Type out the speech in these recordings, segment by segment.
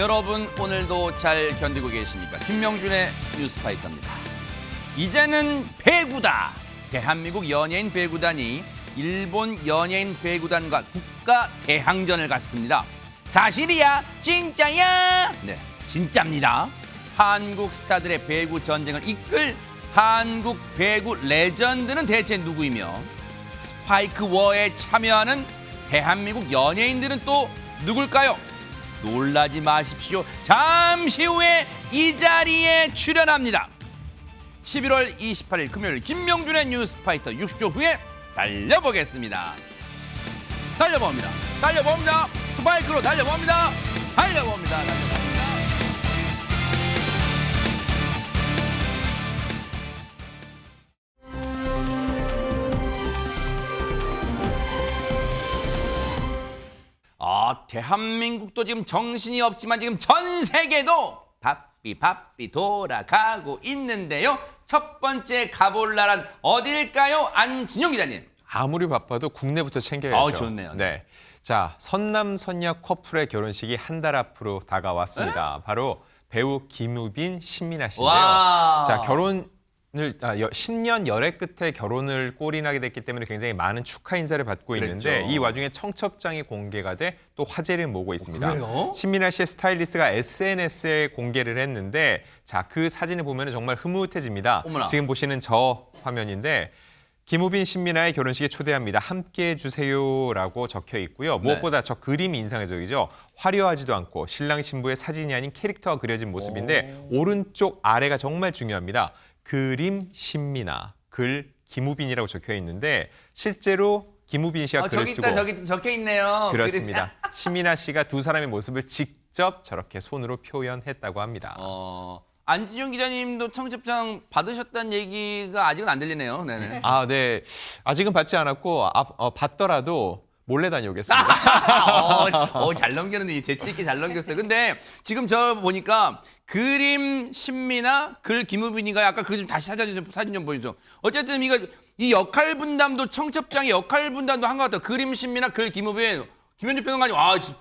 여러분 오늘도 잘 견디고 계십니까? 김명준의 뉴스파이터입니다. 이제는 배구다. 대한민국 연예인 배구단이 일본 연예인 배구단과 국가 대항전을 갖습니다. 사실이야? 진짜야? 네, 진짜입니다. 한국 스타들의 배구 전쟁을 이끌 한국 배구 레전드는 대체 누구이며 스파이크 워에 참여하는 대한민국 연예인들은 또 누굴까요? 놀라지 마십시오. 잠시 후에 이 자리에 출연합니다. 11월 28일 금요일 김명준의 뉴스파이터 60초 후에 달려보겠습니다. 달려봅니다. 달려봅니다. 스파이크로 달려봅니다. 달려봅니다. 달려봅니다. 대한민국도 지금 정신이 없지만 지금 전 세계도 바삐 돌아가고 있는데요. 첫 번째 가볼 나라는 어딜까요? 안진용 기자님. 아무리 바빠도 국내부터 챙겨야죠. 좋네요. 네. 자, 선남 선녀 커플의 결혼식이 한 달 앞으로 다가왔습니다. 바로 배우 김우빈, 신민아 씨인데요. 와. 자, 10년 열애 끝에 결혼을 꼴인하게 됐기 때문에 굉장히 많은 축하 인사를 받고 있는데 그랬죠. 이 와중에 청첩장이 공개가 돼 또 화제를 모으고 있습니다. 그래요? 신민아 씨의 스타일리스트가 SNS에 공개를 했는데 자, 그 사진을 보면 정말 흐뭇해집니다. 어머나. 지금 보시는 저 화면인데 김우빈, 신민아의 결혼식에 초대합니다. 함께해 주세요라고 적혀 있고요. 무엇보다 저 그림이 인상적이죠. 화려하지도 않고 신랑 신부의 사진이 아닌 캐릭터가 그려진 모습인데 오른쪽 아래가 정말 중요합니다. 그림 신민아, 글 김우빈이라고 적혀 있는데 실제로 김우빈 씨가 글을 저기 쓰고 있다. 저기 적혀 있네요. 그렇습니다. 신민아 씨가 두 사람의 모습을 직접 저렇게 손으로 표현했다고 합니다. 안진용 기자님도 청첩장 받으셨다는 얘기가 아직은 안 들리네요. 네네. 아, 네. 아직은 받지 않았고 받더라도 몰래 다녀오겠습니다. 잘 넘겼는데 재치 있게 잘 넘겼어요. 근데 지금 저 보니까 그림 신민아, 글 김우빈이가 아까 그 좀 다시 사진 좀 보여줘. 어쨌든 이 역할 분담도 청첩장의 역할 분담도 한 것 같아요. 그림 신민아, 글 김우빈. 김현주 평론가님,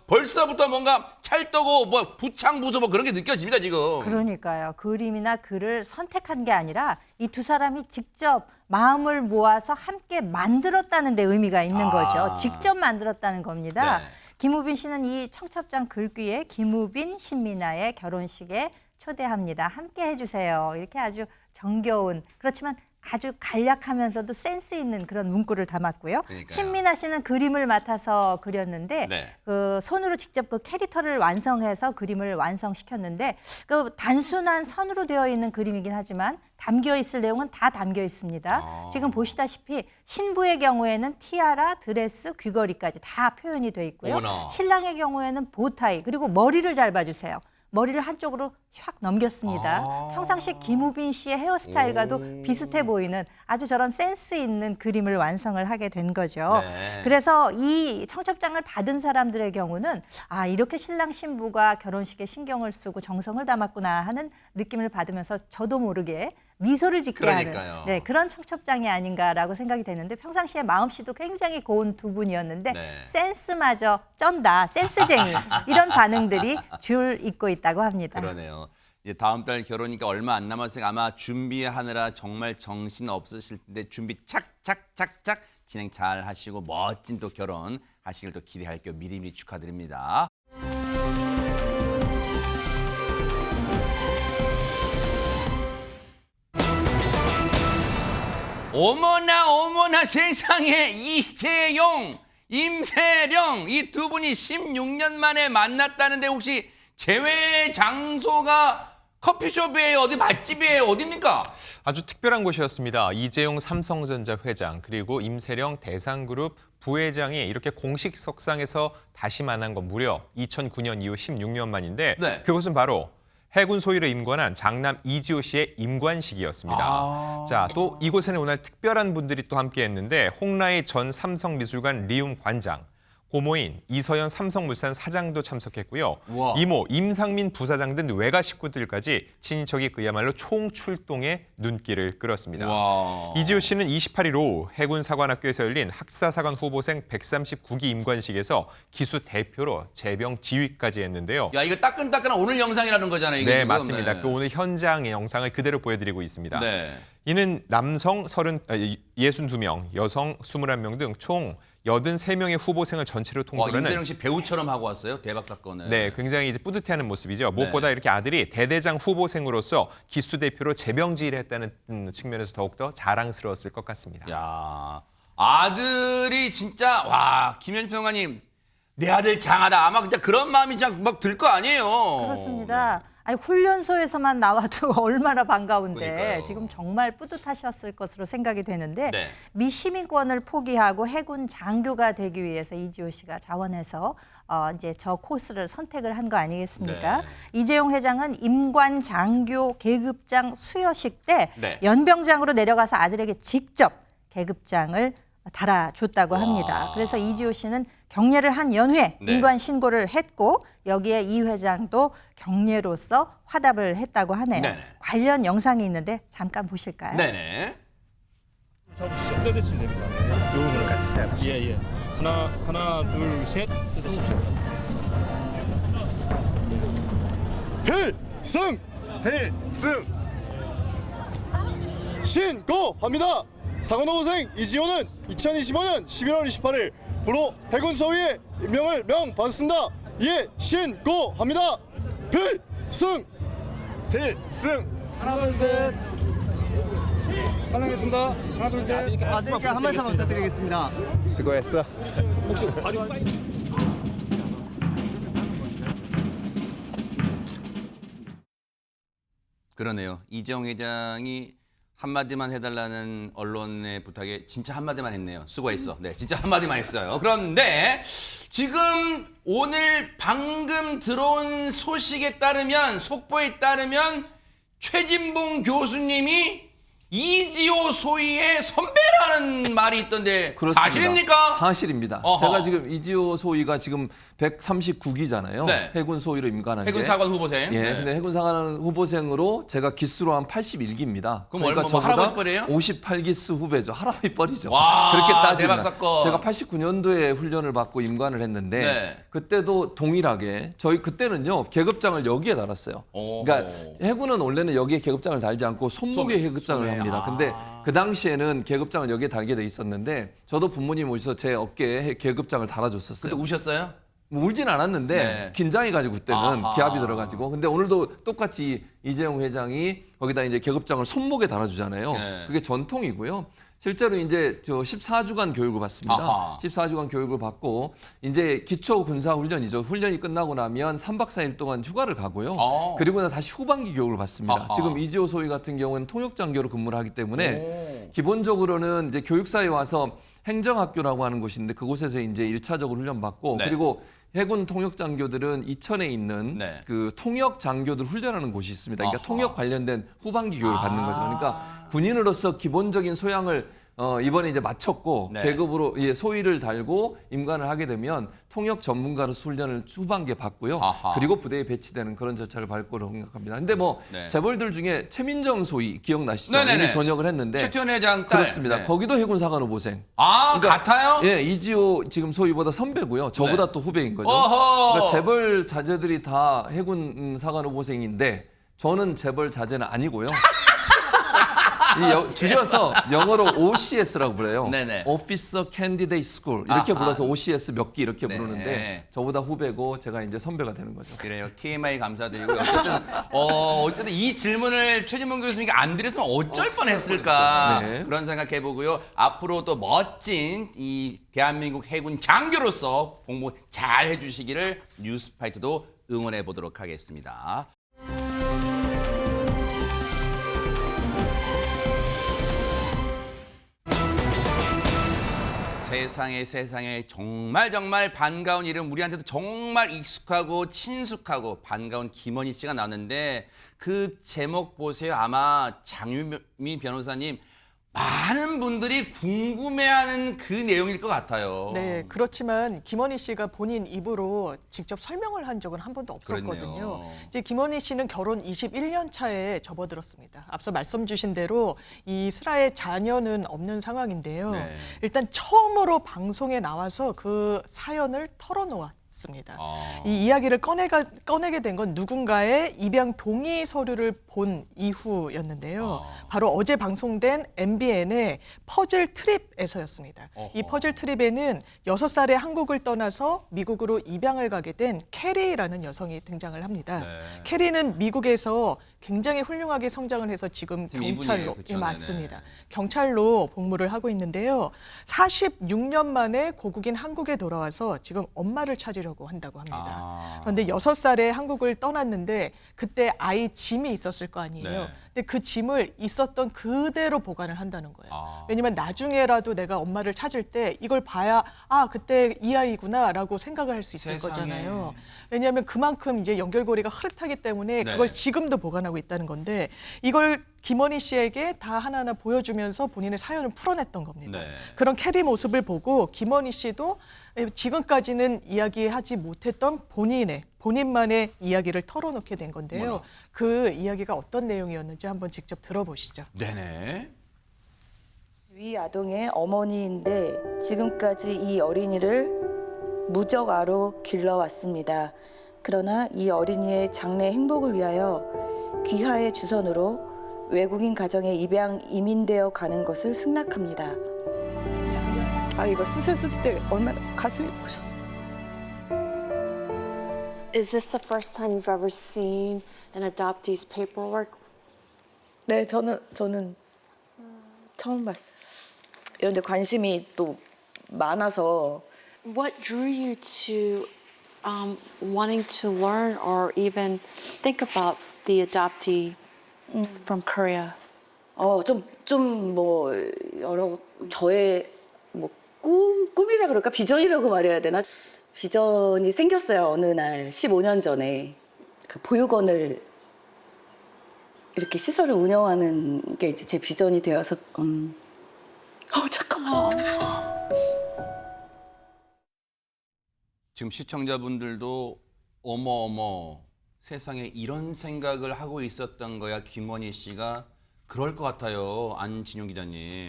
벌써부터 뭔가 찰떡고 뭐 부창부수 뭐 그런 게 느껴집니다 지금. 그러니까요. 그림이나 글을 선택한 게 아니라 이 두 사람이 직접 마음을 모아서 함께 만들었다는 데 의미가 있는 거죠. 직접 만들었다는 겁니다. 네. 김우빈 씨는 이 청첩장 글귀에 김우빈, 신민아의 결혼식에 초대합니다. 함께 해주세요. 이렇게 아주 정겨운, 그렇지만 아주 간략하면서도 센스 있는 그런 문구를 담았고요. 그러니까요. 신민아 씨는 그림을 맡아서 그렸는데 네. 그 손으로 직접 그 캐릭터를 완성해서 그림을 완성시켰는데 그 단순한 선으로 되어 있는 그림이긴 하지만 담겨 있을 내용은 다 담겨 있습니다. 지금 보시다시피 신부의 경우에는 티아라, 드레스, 귀걸이까지 다 표현이 돼 있고요. 어머나. 신랑의 경우에는 보타이 그리고 머리를 잘 봐주세요. 머리를 한쪽으로 샥 넘겼습니다. 평상시 김우빈 씨의 헤어스타일과도 비슷해 보이는 아주 저런 센스 있는 그림을 완성을 하게 된 거죠. 네. 그래서 이 청첩장을 받은 사람들의 경우는 이렇게 신랑 신부가 결혼식에 신경을 쓰고 정성을 담았구나 하는 느낌을 받으면서 저도 모르게 미소를 짓게 그러니까요. 하는 그런 청첩장이 아닌가라고 생각이 되는데 평상시에 마음씨도 굉장히 고운 두 분이었는데 네. 센스마저 쩐다, 센스쟁이 이런 반응들이 줄 잇고 있다고 합니다. 그러네요. 이제 다음 달 결혼이니까 얼마 안 남았으니까 아마 준비하느라 정말 정신 없으실 텐데 준비 착착착착 진행 잘 하시고 멋진 또 결혼 하시길 또 기대할게요. 미리미리 축하드립니다. 어머나 세상에 이재용, 임세령 이 두 분이 16년 만에 만났다는데 혹시 재회 장소가 커피숍이에요? 어디 맛집이에요? 어딥니까? 아주 특별한 곳이었습니다. 이재용 삼성전자 회장 그리고 임세령 대상그룹 부회장이 이렇게 공식 석상에서 다시 만난 건 무려 2009년 이후 16년 만인데 네. 그것은 바로 해군 소위로 임관한 장남 이지호 씨의 임관식이었습니다. 자, 또 이곳에는 오늘 특별한 분들이 또 함께했는데 홍라이 전 삼성미술관 리움 관장, 고모인 이서연 삼성물산 사장도 참석했고요. 우와. 이모 임상민 부사장 등 외가 식구들까지 친인척이 그야말로 총출동에 눈길을 끌었습니다. 와. 이지호 씨는 28일 오후 해군사관학교에서 열린 학사사관 후보생 139기 임관식에서 기수 대표로 제병 지휘까지 했는데요. 야, 이거 따끈따끈한 오늘 영상이라는 거잖아요. 이게 네, 지금. 맞습니다. 네. 그 오늘 현장의 영상을 그대로 보여드리고 있습니다. 네. 이는 남성 62명, 여성 21명 등 총 83명의 후보생을 전체로 와, 통솔하는 임세령 씨 배우처럼 하고 왔어요. 대박 사건을. 네, 굉장히 이제 뿌듯해하는 모습이죠. 무엇보다 이렇게 아들이 대대장 후보생으로서 기수 대표로 재병지를 했다는 측면에서 더욱더 자랑스러웠을 것 같습니다. 야, 아들이 진짜 와, 김현주 평론가님 내 아들 장하다. 아마 진짜 그런 마음이 그냥 막 들 거 아니에요. 그렇습니다. 아니, 훈련소에서만 나와도 얼마나 반가운데 그러니까요. 지금 정말 뿌듯하셨을 것으로 생각이 되는데 네. 미 시민권을 포기하고 해군 장교가 되기 위해서 이지호 씨가 자원해서 이제 저 코스를 선택을 한 거 아니겠습니까? 네. 이재용 회장은 임관 장교 계급장 수여식 때 네. 연병장으로 내려가서 아들에게 직접 계급장을 달아줬다고 와. 합니다. 그래서 이지호 씨는 경례를 한 연후에 네. 임관 신고를 했고 여기에 이 회장도 경례로서 화답을 했다고 하네요. 네네. 관련 영상이 있는데 잠깐 보실까요? 네네. 잡으시죠. 떼드시면 됩니다. 요거를 같이 잡으시죠. 예. 하나, 둘, 셋. 필승 신고합니다. 사관호보생 이지호는 2025년 11월 28일 부로 해군 소위의 임명을 명받았습니다. 이에 신고합니다. 필승 하나, 둘, 셋. 환영했습니다. 하나, 둘, 셋. 아들께 한 말씀 부탁드리겠습니다. 수고했어. 혹시 바디 파이 그러네요. 이재용 회장이 한마디만 해달라는 언론의 부탁에 진짜 한마디만 했네요. 수고했어. 네, 진짜 한마디만 했어요. 그런데 지금 오늘 방금 들어온 소식에 따르면, 속보에 따르면 최진봉 교수님이 이지호 소위의 선배라는 말이 있던데 그렇습니다. 사실입니까? 사실입니다. 어허. 제가 지금 이지호 소위가 지금 139기잖아요. 네. 해군 소위로 임관한 게. 해군사관 후보생. 예, 네. 근데 해군사관 후보생으로 제가 기수로 한 81기입니다. 그럼 얼마, 뭐 할아버지 뻘이에요? 58기수 후배죠. 할아버지 뻘이죠. 와, 그렇게 따지면 대박 사건. 제가 89년도에 훈련을 받고 임관을 했는데 네. 그때도 동일하게 저희 그때는요 계급장을 여기에 달았어요. 오. 그러니까 해군은 원래는 여기에 계급장을 달지 않고 손목에 계급장을 손에. 합니다. 근데 그 당시에는 계급장을 여기에 달게 돼 있었는데 저도 부모님 오셔서 제 어깨에 계급장을 달아줬었어요. 그때 우셨어요? 뭐 울진 않았는데 네. 긴장해가지고 그때는 아하. 기압이 들어가지고 근데 오늘도 똑같이 이재용 회장이 거기다 이제 계급장을 손목에 달아주잖아요. 네. 그게 전통이고요. 실제로 이제 저 14주간 교육을 받습니다. 아하. 14주간 교육을 받고 이제 기초 군사 훈련이죠. 훈련이 끝나고 나면 3박 4일 동안 휴가를 가고요. 그리고 나 다시 후반기 교육을 받습니다. 아하. 지금 이지호 소위 같은 경우는 통역장교로 근무를 하기 때문에 기본적으로는 이제 교육사에 와서 행정학교라고 하는 곳인데 그곳에서 이제 1차적으로 훈련받고 네. 그리고 해군 통역 장교들은 이천에 있는 네. 그 통역 장교들 훈련하는 곳이 있습니다. 그러니까 아하. 통역 관련된 후반기 교육을 받는 거죠. 그러니까 군인으로서 기본적인 소양을 이번에 이제 마쳤고 네. 계급으로 소위를 달고 임관을 하게 되면 통역 전문가로서 훈련을 후반기에 받고요. 아하. 그리고 부대에 배치되는 그런 절차를 밟을 거라고 생각합니다. 근데 뭐 네. 재벌들 중에 최민정 소위 기억나시죠? 네네네. 이미 전역을 했는데 최태원 회장 딸. 그렇습니다. 네. 거기도 해군사관 후보생. 아, 같아요? 예, 이지호 지금 소위보다 선배고요. 저보다 네. 또 후배인 거죠. 어허. 그러니까 재벌 자제들이 다 해군 사관 후보생인데 저는 재벌 자제는 아니고요. 줄여서 영어로 OCS라고 불러요. 네네. Officer Candidate School 이렇게 아하. 불러서 OCS 몇 기 이렇게 네. 부르는데 저보다 후배고 제가 이제 선배가 되는 거죠. 그래요. TMI 감사드리고 어쨌든 이 질문을 최진봉 교수님께 안 드렸으면 어쩔 뻔했을까 네. 그런 생각해 보고요. 앞으로 또 멋진 이 대한민국 해군 장교로서 공부 잘 해주시기를 뉴스파이트도 응원해 보도록 하겠습니다. 세상에 정말 반가운 이름, 우리한테도 정말 익숙하고 친숙하고 반가운 김원희 씨가 나왔는데 그 제목 보세요. 아마 장유미 변호사님 많은 분들이 궁금해하는 그 내용일 것 같아요. 네, 그렇지만 김원희 씨가 본인 입으로 직접 설명을 한 적은 한 번도 없었거든요. 그랬네요. 이제 김원희 씨는 결혼 21년 차에 접어들었습니다. 앞서 말씀 주신 대로 이 슬아의 자녀는 없는 상황인데요. 네. 일단 처음으로 방송에 나와서 그 사연을 털어놓았습니다. 이 이야기를 꺼내게 된 건 누군가의 입양 동의 서류를 본 이후였는데요. 바로 어제 방송된 MBN의 퍼즐 트립에서였습니다. 이 퍼즐 트립에는 6살에 한국을 떠나서 미국으로 입양을 가게 된 캐리라는 여성이 등장을 합니다. 네. 캐리는 미국에서 굉장히 훌륭하게 성장을 해서 지금 지금 경찰로 이분이에요, 그쵸? 예, 맞습니다. 네네. 경찰로 복무를 하고 있는데요. 46년 만에 고국인 한국에 돌아와서 지금 엄마를 찾으려고 한다고 합니다. 그런데 6살에 한국을 떠났는데 그때 아이 짐이 있었을 거 아니에요. 네. 근데 그 짐을 있었던 그대로 보관을 한다는 거예요. 왜냐면 나중에라도 내가 엄마를 찾을 때 이걸 봐야 아 그때 이 아이구나라고 생각을 할 수 있을 세상에. 거잖아요. 왜냐하면 그만큼 이제 연결고리가 흐릿하기 때문에 네. 그걸 지금도 보관하고 있다는 건데 이걸 김원희 씨에게 다 하나하나 보여주면서 본인의 사연을 풀어냈던 겁니다. 네. 그런 캐리 모습을 보고 김원희 씨도 지금까지는 이야기하지 못했던 본인만의 이야기를 털어놓게 된 건데요. 뭐라? 그 이야기가 어떤 내용이었는지 한번 직접 들어보시죠. 네네. 위 아동의 어머니인데 지금까지 이 어린이를 무적아로 길러왔습니다. 그러나 이 어린이의 장래 행복을 위하여 귀하의 주선으로 외국인 가정에 입양 이민되어 가는 것을 승낙합니다. 아 이거 쓰셨을 때 얼마나 가슴이 부셨어요. Is this the first time you've ever seen an adoptee's paperwork? 네, 저는 처음 봤어요. 이런데 관심이 또 많아서 What drew you to wanting to learn or even think about the adoptee from Korea? 좀 뭐 여러 저의 뭐 꿈이라 그럴까 비전이라고 말해야 되나 비전이 생겼어요. 어느 날 15년 전에 그 보육원을 이렇게 시설을 운영하는 게 이제 제 비전이 되어서 잠깐만. 지금 시청자분들도 어머 세상에 이런 생각을 하고 있었던 거야 김원희 씨가 그럴 것 같아요. 안진용 기자님.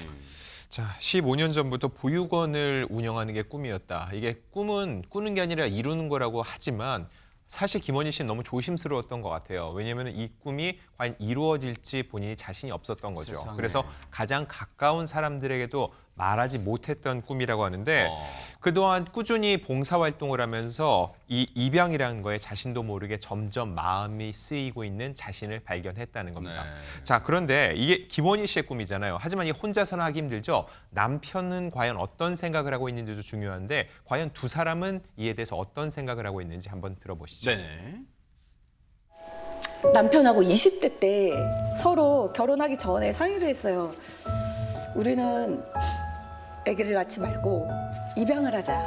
자, 15년 전부터 보육원을 운영하는 게 꿈이었다. 이게 꿈은 꾸는 게 아니라 이루는 거라고 하지만 사실 김원희 씨는 너무 조심스러웠던 것 같아요. 왜냐하면 이 꿈이 과연 이루어질지 본인이 자신이 없었던 거죠. 세상에. 그래서 가장 가까운 사람들에게도 말하지 못했던 꿈이라고 하는데 그동안 꾸준히 봉사활동을 하면서 이 입양이라는 거에 자신도 모르게 점점 마음이 쓰이고 있는 자신을 발견했다는 겁니다. 네. 자, 그런데 이게 김원희 씨의 꿈이잖아요. 하지만 이 혼자서는 하기 힘들죠. 남편은 과연 어떤 생각을 하고 있는지도 중요한데 과연 두 사람은 이에 대해서 어떤 생각을 하고 있는지 한번 들어보시죠. 네네. 남편하고 20대 때 서로 결혼하기 전에 상의를 했어요. 우리는 아기를 낳지 말고 입양을 하자.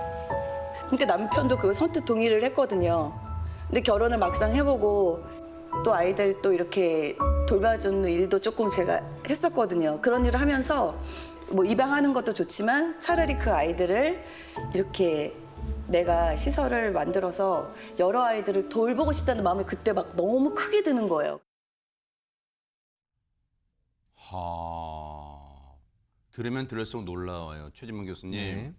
그러니까 남편도 그 선뜻 동의를 했거든요. 근데 결혼을 막상 해보고 또 아이들 또 이렇게 돌봐주는 일도 조금 제가 했었거든요. 그런 일을 하면서 뭐 입양하는 것도 좋지만 차라리 그 아이들을 이렇게 내가 시설을 만들어서 여러 아이들을 돌보고 싶다는 마음이 그때 막 너무 크게 드는 거예요. 들으면 들을수록 놀라워요. 최진문 교수님. 네.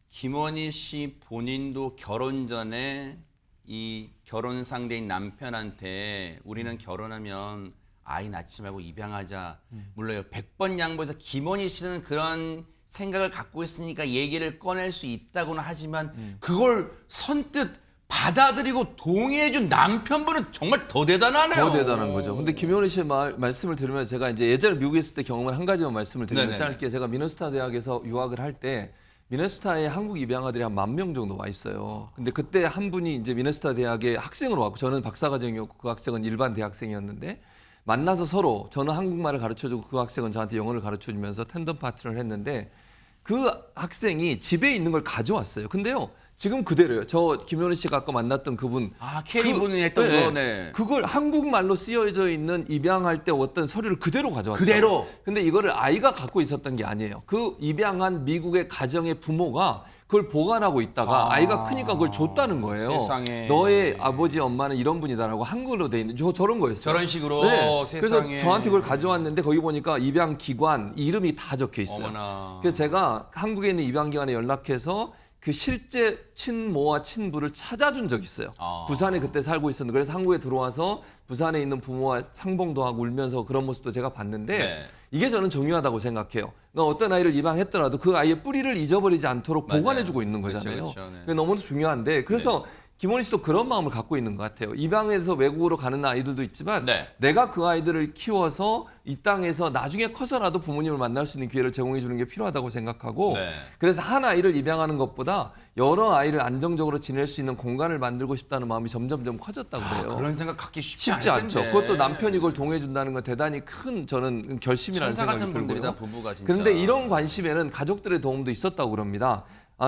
김원희 씨 본인도 결혼 전에 이 결혼 상대인 남편한테 우리는 결혼하면 아이 낳지 말고 입양하자. 물론요. 100번 양보해서 김원희 씨는 그런 생각을 갖고 있으니까 얘기를 꺼낼 수 있다고는 하지만 그걸 선뜻 받아들이고 동의해준 남편분은 정말 더 대단하네요. 더 대단한 거죠. 근데 김효리 씨의 말씀을 들으면 제가 이제 예전에 미국에 있을 때 경험을 한 가지만 말씀을 드리면 네네네. 짧게 제가 미네소타 대학에서 유학을 할 때 미네소타에 한국 입양아들이 한 10,000명 정도 와 있어요. 근데 그때 한 분이 이제 미네소타 대학에 학생으로 왔고 저는 박사과정이었고 그 학생은 일반 대학생이었는데 만나서 서로 저는 한국말을 가르쳐주고 그 학생은 저한테 영어를 가르쳐주면서 텐덤 파트너를 했는데 그 학생이 집에 있는 걸 가져왔어요. 근데요. 지금 그대로요. 저 김현우 씨가 아까 만났던 그분. 아, 캐리분이 했던 거, 네. 그걸 한국말로 쓰여져 있는 입양할 때 어떤 서류를 그대로 가져왔죠. 그대로? 근데 이거를 아이가 갖고 있었던 게 아니에요. 그 입양한 미국의 가정의 부모가 그걸 보관하고 있다가 아이가 크니까 그걸 줬다는 거예요. 세상에. 너의 아버지 엄마는 이런 분이다라고 한글로 돼 있는 저런 거였어요. 저런 식으로 세상에. 그래서 저한테 그걸 가져왔는데 거기 보니까 입양 기관 이름이 다 적혀 있어요. 어머나. 그래서 제가 한국에 있는 입양기관에 연락해서 그 실제 친모와 친부를 찾아준 적이 있어요. 부산에 그때 살고 있었는데 그래서 한국에 들어와서 부산에 있는 부모와 상봉도 하고 울면서 그런 모습도 제가 봤는데 네. 이게 저는 중요하다고 생각해요. 그러니까 어떤 아이를 입양했더라도 그 아이의 뿌리를 잊어버리지 않도록 맞아요. 보관해주고 있는 거잖아요. 그렇죠, 네. 그게 너무 중요한데 그래서 김원희 씨도 그런 마음을 갖고 있는 것 같아요. 입양해서 외국으로 가는 아이들도 있지만 네. 내가 그 아이들을 키워서 이 땅에서 나중에 커서라도 부모님을 만날 수 있는 기회를 제공해 주는 게 필요하다고 생각하고 네. 그래서 한 아이를 입양하는 것보다 여러 아이를 안정적으로 지낼 수 있는 공간을 만들고 싶다는 마음이 점점점 커졌다고 그래요. 그런 생각 갖기 쉽지 쉽지 않을 않죠. 텐데. 그것도 남편이 그걸 동의해 준다는 건 대단히 큰 저는 결심이라는 천사 생각이 같은 분들이다, 들고요. 부부가 진짜. 그런데 이런 관심에는 가족들의 도움도 있었다고 그럽니다.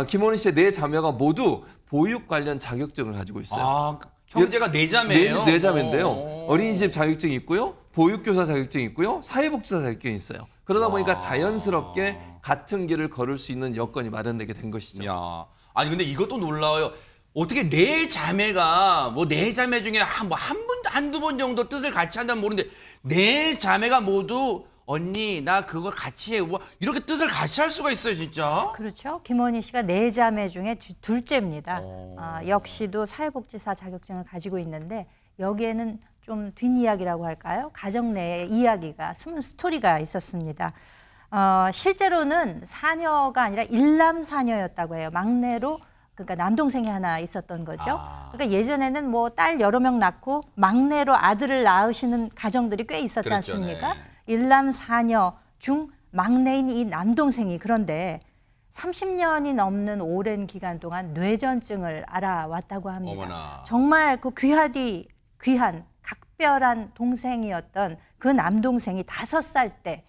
김원희 씨의 네 자매가 모두 보육 관련 자격증을 가지고 있어요. 아, 형제가 네 자매예요? 네 자매인데요. 어린이집 자격증이 있고요. 보육교사 자격증이 있고요. 사회복지사 자격증이 있어요. 그러다 보니까 자연스럽게 같은 길을 걸을 수 있는 여건이 마련되게 된 것이죠. 야, 아니 근데 이것도 놀라워요. 어떻게 네 자매가 뭐 네 자매 중에 한두 번 정도 뜻을 같이 한다면 모르는데 네 자매가 모두 언니 나 그거 같이 해. 뭐 이렇게 뜻을 같이 할 수가 있어요, 진짜. 그렇죠. 김원희 씨가 네 자매 중에 둘째입니다. 역시도 사회복지사 자격증을 가지고 있는데 여기에는 좀 뒷이야기라고 할까요? 가정 내에 이야기가 숨은 스토리가 있었습니다. 실제로는 사녀가 아니라 일남사녀였다고 해요. 막내로 그러니까 남동생이 하나 있었던 거죠. 그러니까 예전에는 뭐 딸 여러 명 낳고 막내로 아들을 낳으시는 가정들이 꽤 있었지 그렇죠, 않습니까? 네. 일남사녀 중 막내인 이 남동생이 그런데 30년이 넘는 오랜 기간 동안 뇌전증을 알아왔다고 합니다. 어머나. 정말 그 귀한 각별한 동생이었던 그 남동생이 5살 때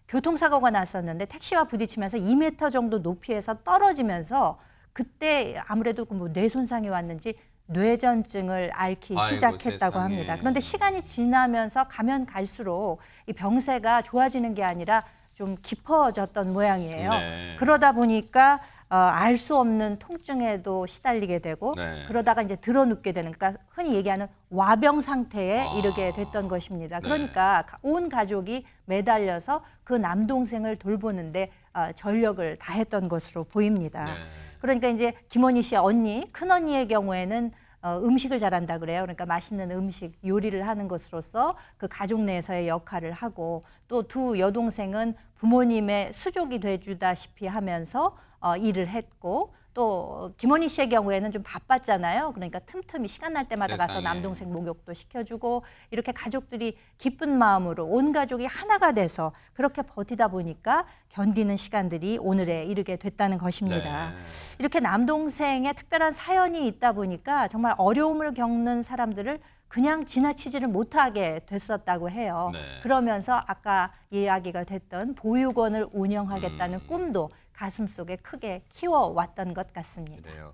교통사고가 났었는데 택시와 부딪히면서 2m 정도 높이에서 떨어지면서 그때 아무래도 그 뭐 뇌 손상이 왔는지 뇌전증을 앓기 아이고, 시작했다고 세상에. 합니다. 그런데 시간이 지나면서 가면 갈수록 이 병세가 좋아지는 게 아니라 좀 깊어졌던 모양이에요. 네. 그러다 보니까 알 수 없는 통증에도 시달리게 되고 네. 그러다가 이제 드러눕게 되는 그러니까 흔히 얘기하는 와병 상태에 이르게 됐던 것입니다. 네. 그러니까 온 가족이 매달려서 그 남동생을 돌보는데 전력을 다했던 것으로 보입니다. 네. 그러니까 이제 김원희 씨의 언니, 큰언니의 경우에는 음식을 잘한다 그래요. 그러니까 맛있는 음식, 요리를 하는 것으로서 그 가족 내에서의 역할을 하고 또 두 여동생은 부모님의 수족이 돼주다시피 하면서 일을 했고 또 김원희 씨의 경우에는 좀 바빴잖아요. 그러니까 틈틈이 시간 날 때마다 가서 세상에. 남동생 목욕도 시켜주고 이렇게 가족들이 기쁜 마음으로 온 가족이 하나가 돼서 그렇게 버티다 보니까 견디는 시간들이 오늘에 이르게 됐다는 것입니다. 네. 이렇게 남동생의 특별한 사연이 있다 보니까 정말 어려움을 겪는 사람들을 그냥 지나치지를 못하게 됐었다고 해요. 네. 그러면서 아까 이야기가 됐던 보육원을 운영하겠다는 꿈도 가슴속에 크게 키워왔던 것 같습니다. 그래요.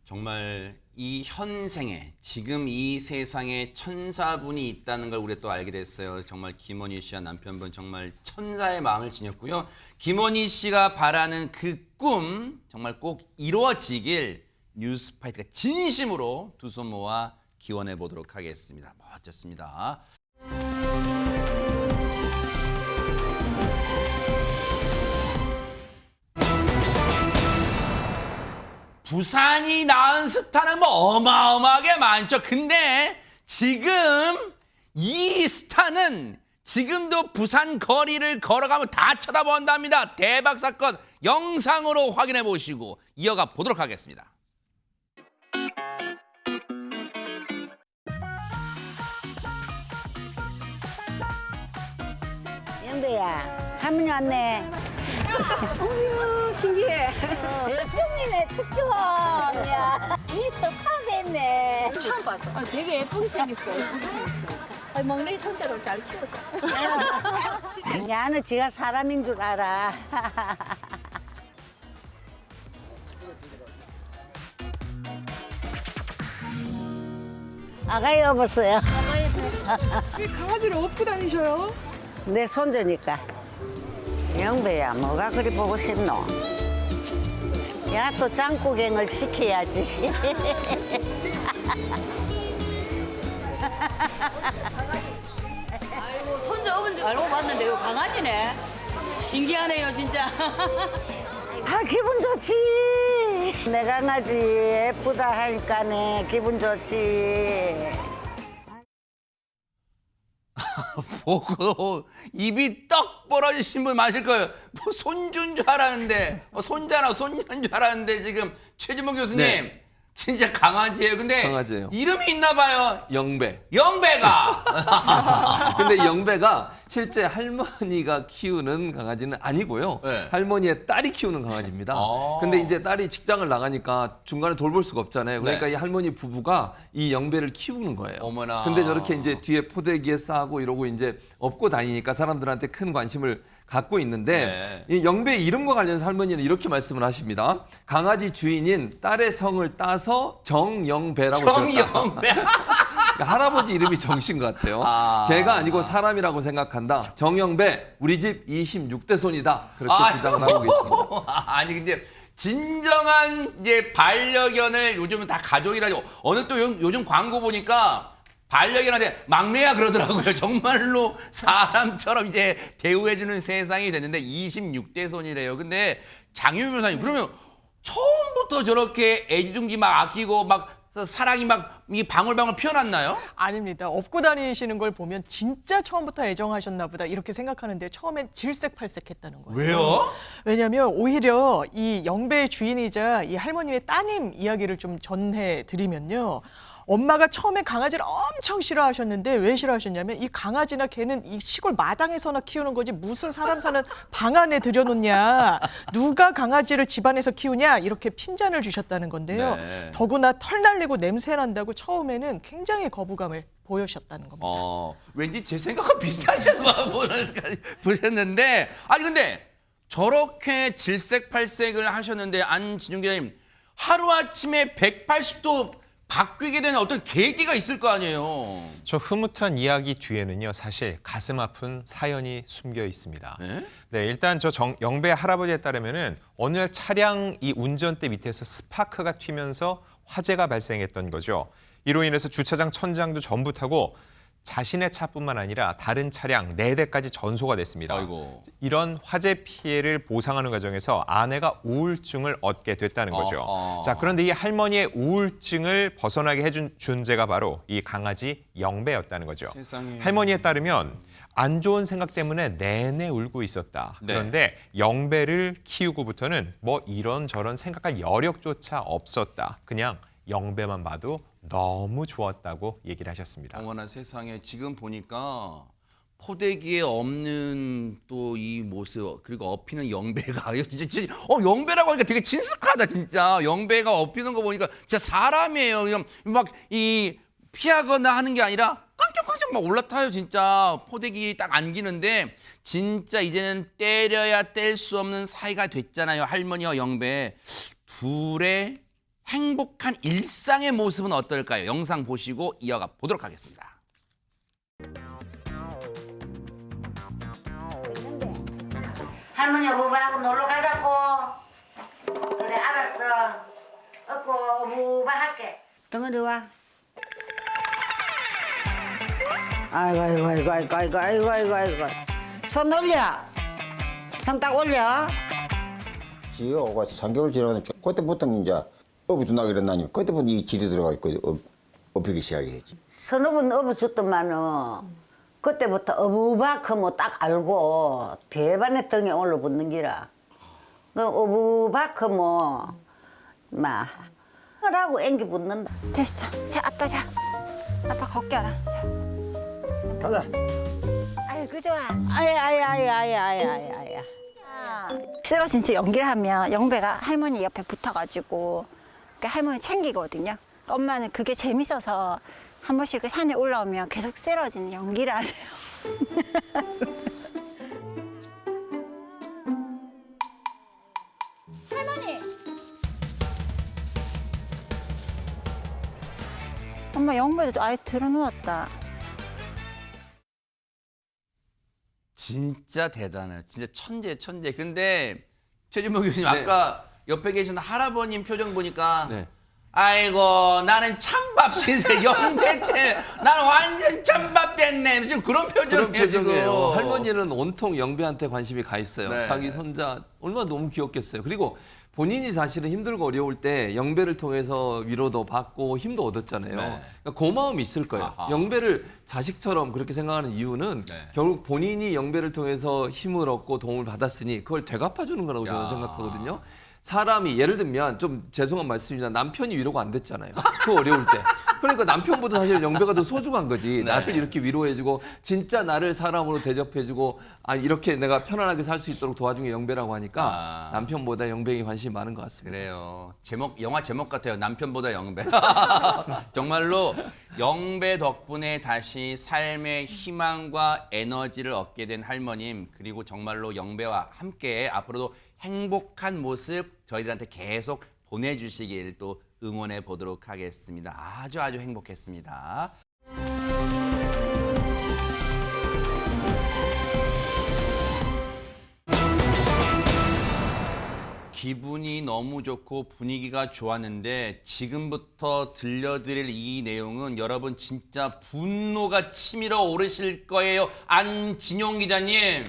정말 이 현생에 지금 이 세상에 천사분이 있다는 걸 우리가 또 알게 됐어요. 정말 김원희 씨와 남편분 정말 천사의 마음을 지녔고요. 김원희 씨가 바라는 그 꿈 정말 꼭 이루어지길 뉴스파이트가 진심으로 두 손 모아 기원해 보도록 하겠습니다. 멋졌습니다. 부산이 낳은 스타는 뭐 어마어마하게 많죠. 근데 지금 이 스타는 지금도 부산 거리를 걸어가면 다 쳐다본답니다. 대박 사건 영상으로 확인해 보시고 이어가 보도록 하겠습니다. 영배야, 할머니 왔네. 어휴, 신기해. 특종이네, 특종. 야, 미스터 팝했네. 처음 봤어. 되게 예쁘게 생겼어. 먹는 손자로 잘 키웠어. 야는 지가 사람인 줄 알아. 아가이 업었어요. 왜 강아지를 업고 다니셔요? 내 손주니까. 영배야, 뭐가 그리 보고 싶노? 야, 또 장구경을 시켜야지. 아이고 손주 업은 줄 알고 봤는데 이거 강아지네. 신기하네요 진짜. 아, 기분 좋지. 내 강아지 예쁘다 하니까네 기분 좋지. 보고 입이 떡 벌어지신 분 많으실 거예요. 뭐 손주인 줄 알았는데, 손자나 손녀인 줄 알았는데 지금 최진봉 교수님 네. 진짜 강아지예요. 근데 강아지예요. 이름이 있나 봐요. 영배. 영배가. 근데 영배가 실제 할머니가 키우는 강아지는 아니고요. 네. 할머니의 딸이 키우는 강아지입니다. 아. 근데 이제 딸이 직장을 나가니까 중간에 돌볼 수가 없잖아요. 그러니까 네. 이 할머니 부부가 이 영배를 키우는 거예요. 어머나. 근데 저렇게 이제 뒤에 포대기에 싸고 이러고 이제 업고 다니니까 사람들한테 큰 관심을 갖고 있는데 네. 이 영배 이름과 관련해서 할머니는 이렇게 말씀을 하십니다. 강아지 주인인 딸의 성을 따서 정영배라고 지었다. 정영배. 그러니까 할아버지 이름이 정신 것 같아요. 아. 개가 아니고 사람이라고 생각한다. 정영배, 우리 집 26대 손이다. 그렇게 아이고. 주장을 하고 계십니다. 아니 근데 진정한 이제 반려견을 요즘은 다 가족이라고 어느 또 요즘 광고 보니까 반려견한테 막내야 그러더라고요. 정말로 사람처럼 이제 대우해주는 세상이 됐는데 26대 손이래요. 근데 장유미 변호사님 그러면 처음부터 저렇게 애지중지 막 아끼고 막 사랑이 막 이 방울방울 피어났나요? 아닙니다. 업고 다니시는 걸 보면 진짜 처음부터 애정하셨나 보다 이렇게 생각하는데 처음엔 질색팔색했다는 거예요. 왜요? 왜냐하면 오히려 이 영배의 주인이자 이 할머니의 따님 이야기를 좀 전해드리면요. 엄마가 처음에 강아지를 엄청 싫어하셨는데 왜 싫어하셨냐면 이 강아지나 개는 이 시골 마당에서나 키우는 거지 무슨 사람 사는 방 안에 들여놓냐. 누가 강아지를 집안에서 키우냐 이렇게 핀잔을 주셨다는 건데요. 네. 더구나 털 날리고 냄새 난다고 처음에는 굉장히 거부감을 보여주셨다는 겁니다. 왠지 제 생각과 비슷하신 마음을 보셨는데 아니 근데 저렇게 질색팔색을 하셨는데 안진용 기자님 하루아침에 180도 바뀌게 되는 어떤 계기가 있을 거 아니에요. 저 흐뭇한 이야기 뒤에는요, 사실 가슴 아픈 사연이 숨겨 있습니다. 네? 네, 일단 저 영배 할아버지에 따르면은 어느 날 차량 이 운전대 밑에서 스파크가 튀면서 화재가 발생했던 거죠. 이로 인해서 주차장 천장도 전부 타고 자신의 차뿐만 아니라 다른 차량 4대까지 전소가 됐습니다. 아이고. 이런 화재 피해를 보상하는 과정에서 아내가 우울증을 얻게 됐다는 거죠. 자, 그런데 이 할머니의 우울증을 벗어나게 해준 존재가 바로 이 강아지 영배였다는 거죠. 세상에. 할머니에 따르면 안 좋은 생각 때문에 내내 울고 있었다. 네. 그런데 영배를 키우고부터는 뭐 이런저런 생각할 여력조차 없었다. 그냥 영배만 봐도 너무 좋았다고 얘기를 하셨습니다. 어머나 세상에 지금 보니까 포대기에 없는 또 이 모습 그리고 업히는 영배가 진짜 영배라고 하니까 되게 친숙하다 진짜. 영배가 업히는 거 보니까 진짜 사람이에요. 그냥 막 이 피하거나 하는 게 아니라 깡깡깡깡 막 올라타요 진짜. 포대기 딱 안기는데 진짜 이제는 때려야 뗄 수 없는 사이가 됐잖아요. 할머니와 영배 둘의 행복한 일상의 모습은 어떨까요? 영상 보시고 이어가 보도록 하겠습니다. 할머니 어부바하고 놀러 가자고. 그래 알았어. 얻고 어부바 할게. 덩어리 와. 아이고. 손 올려. 손 딱 올려. 지효가 3개월 지나가는 그때부터는 이제 업어준다 그랬나니 그때부터 이 질이 들어가고 업히기 시작했지. 선업은 업어줬더만은 그때부터 어부박 하면 딱 알고 배반의 등에 올라붙는 기라. 그 어부박 하면 막 하라고 앵기 붙는다. 됐어. 자, 아빠 자. 아빠 걷겨라. 자. 가자. 아유 그 좋아. 아야. 쓰러진 채 연기를 하면 영배가 할머니 옆에 붙어가지고 그러니까 할머니 챙기거든요. 엄마는 그게 재밌어서 한 번씩 그 산에 올라오면 계속 쓰러지는 연기를 하세요. 할머니. 엄마 영배도 아예 틀어놓았다. 진짜 대단해요. 진짜 천재. 근데 최진목 교수님 아까 옆에 계신 할아버님 표정 보니까 네. 아이고 나는 찬밥 신세 영배 때 나는 완전 찬밥 됐네. 지금 그런 그런 표정이에요. 표정이에요. 지금. 할머니는 온통 영배한테 관심이 가 있어요. 네. 자기 손자 얼마나 너무 귀엽겠어요. 그리고 본인이 사실은 힘들고 어려울 때 영배를 통해서 위로도 받고 힘도 얻었잖아요. 네. 그러니까 고마움이 있을 거예요. 아하. 영배를 자식처럼 그렇게 생각하는 이유는 네. 결국 본인이 영배를 통해서 힘을 얻고 도움을 받았으니 그걸 되갚아주는 거라고 저는 야. 생각하거든요. 사람이 예를 들면 좀 죄송한 말씀이지만 남편이 위로가 안 됐잖아요. 그 어려울 때. 그러니까 남편보다 사실 영배가 더 소중한 거지. 네. 나를 이렇게 위로해주고 진짜 나를 사람으로 대접해주고 이렇게 내가 편안하게 살 수 있도록 도와준 게 영배라고 하니까 남편보다 영배에게 관심이 많은 것 같습니다. 그래요. 영화 제목 같아요. 남편보다 영배. 정말로 영배 덕분에 다시 삶의 희망과 에너지를 얻게 된 할머님, 그리고 정말로 영배와 함께 앞으로도 행복한 모습 저희들한테 계속 보내주시길 또 응원해 보도록 하겠습니다. 아주 행복했습니다. 기분이 너무 좋고 분위기가 좋았는데 지금부터 들려드릴 이 내용은 여러분 진짜 분노가 치밀어 오르실 거예요. 안진용 기자님.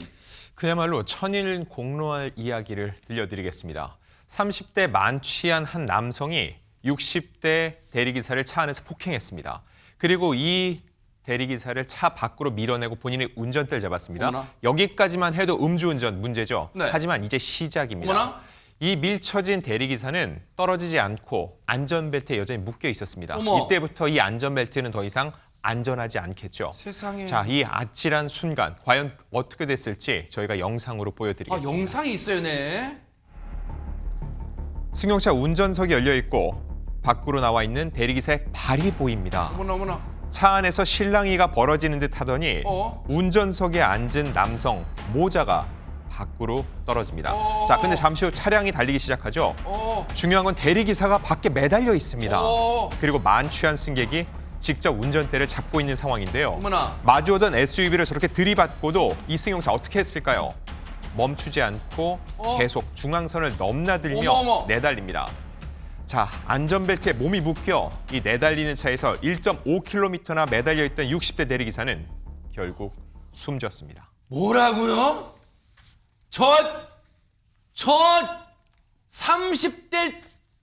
그야말로 천일 공로할 이야기를 들려드리겠습니다. 30대 만취한 한 남성이 60대 대리기사를 차 안에서 폭행했습니다. 그리고 이 대리기사를 차 밖으로 밀어내고 본인의 운전대를 잡았습니다. 어머나. 여기까지만 해도 음주운전 문제죠. 네. 하지만 이제 시작입니다. 어머나. 이 밀쳐진 대리기사는 떨어지지 않고 안전벨트에 여전히 묶여 있었습니다. 어머. 이때부터 이 안전벨트는 더 이상 안전하지 않겠죠. 세상에. 자, 이 아찔한 순간 과연 어떻게 됐을지 저희가 영상으로 보여드리겠습니다. 영상이 있어요, 네. 승용차 운전석이 열려 있고 밖으로 나와 있는 대리기사의 발이 보입니다. 어머나. 차 안에서 실랑이가 벌어지는 듯 하더니 운전석에 앉은 남성 모자가 밖으로 떨어집니다. 자, 근데 잠시 후 차량이 달리기 시작하죠. 중요한 건 대리기사가 밖에 매달려 있습니다. 그리고 만취한 승객이 직접 운전대를 잡고 있는 상황인데요. 어머나. 마주오던 SUV를 저렇게 들이받고도 이 승용차 어떻게 했을까요? 멈추지 않고 계속 중앙선을 넘나들며 어머. 내달립니다. 자, 안전벨트에 몸이 묶여 이 내달리는 차에서 1.5km나 매달려 있던 60대 대리기사는 결국 숨졌습니다. 뭐라고요? 저 30대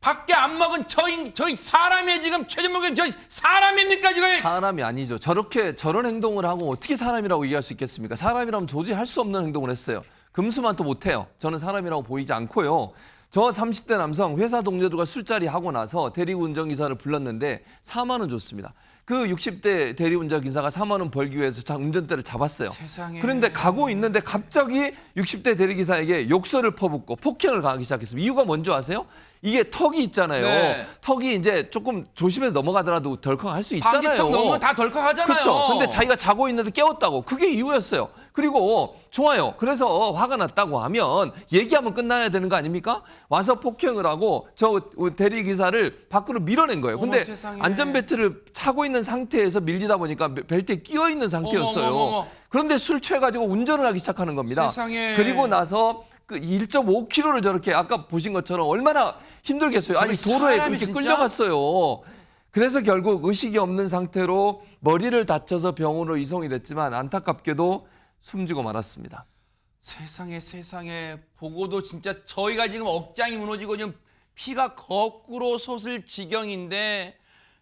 밖에 안 먹은 저희 사람이 지금 최진목님 저희 사람입니까 지금? 사람이 아니죠. 저런 행동을 하고 어떻게 사람이라고 얘기할 수 있겠습니까? 사람이라면 도저히 할 수 없는 행동을 했어요. 금수만도 못해요. 저는 사람이라고 보이지 않고요. 저 30대 남성 회사 동료들과 술자리 하고 나서 대리운전기사를 불렀는데 4만 원 줬습니다. 그 60대 대리운전기사가 4만 원 벌기 위해서 운전대를 잡았어요. 세상에. 그런데 가고 있는데 갑자기 60대 대리기사에게 욕설을 퍼붓고 폭행을 가하기 시작했습니다. 이유가 뭔지 아세요? 이게 턱이 있잖아요. 네. 턱이 이제 조금 조심해서 넘어가더라도 덜컥 할 수 있잖아요. 방귀턱 넘으면 다 덜컥하잖아요. 그렇죠. 근데 자기가 자고 있는데 깨웠다고. 그게 이유였어요. 그리고 좋아요. 그래서 화가 났다고 하면 얘기하면 끝나야 되는 거 아닙니까? 와서 폭행을 하고 저 대리기사를 밖으로 밀어낸 거예요. 근데 세상에. 안전벨트를 차고 있는 상태에서 밀리다 보니까 벨트에 끼어 있는 상태였어요. 어머. 그런데 술 취해가지고 운전을 하기 시작하는 겁니다. 세상에. 그리고 나서 그 1.5km를 저렇게 아까 보신 것처럼 얼마나 힘들겠어요. 아니 저기 도로에 사람이 그렇게 진짜? 끌려갔어요. 그래서 결국 의식이 없는 상태로 머리를 다쳐서 병원으로 이송이 됐지만 안타깝게도 숨지고 말았습니다. 세상에 보고도 진짜 저희가 지금 억장이 무너지고 지금 피가 거꾸로 솟을 지경인데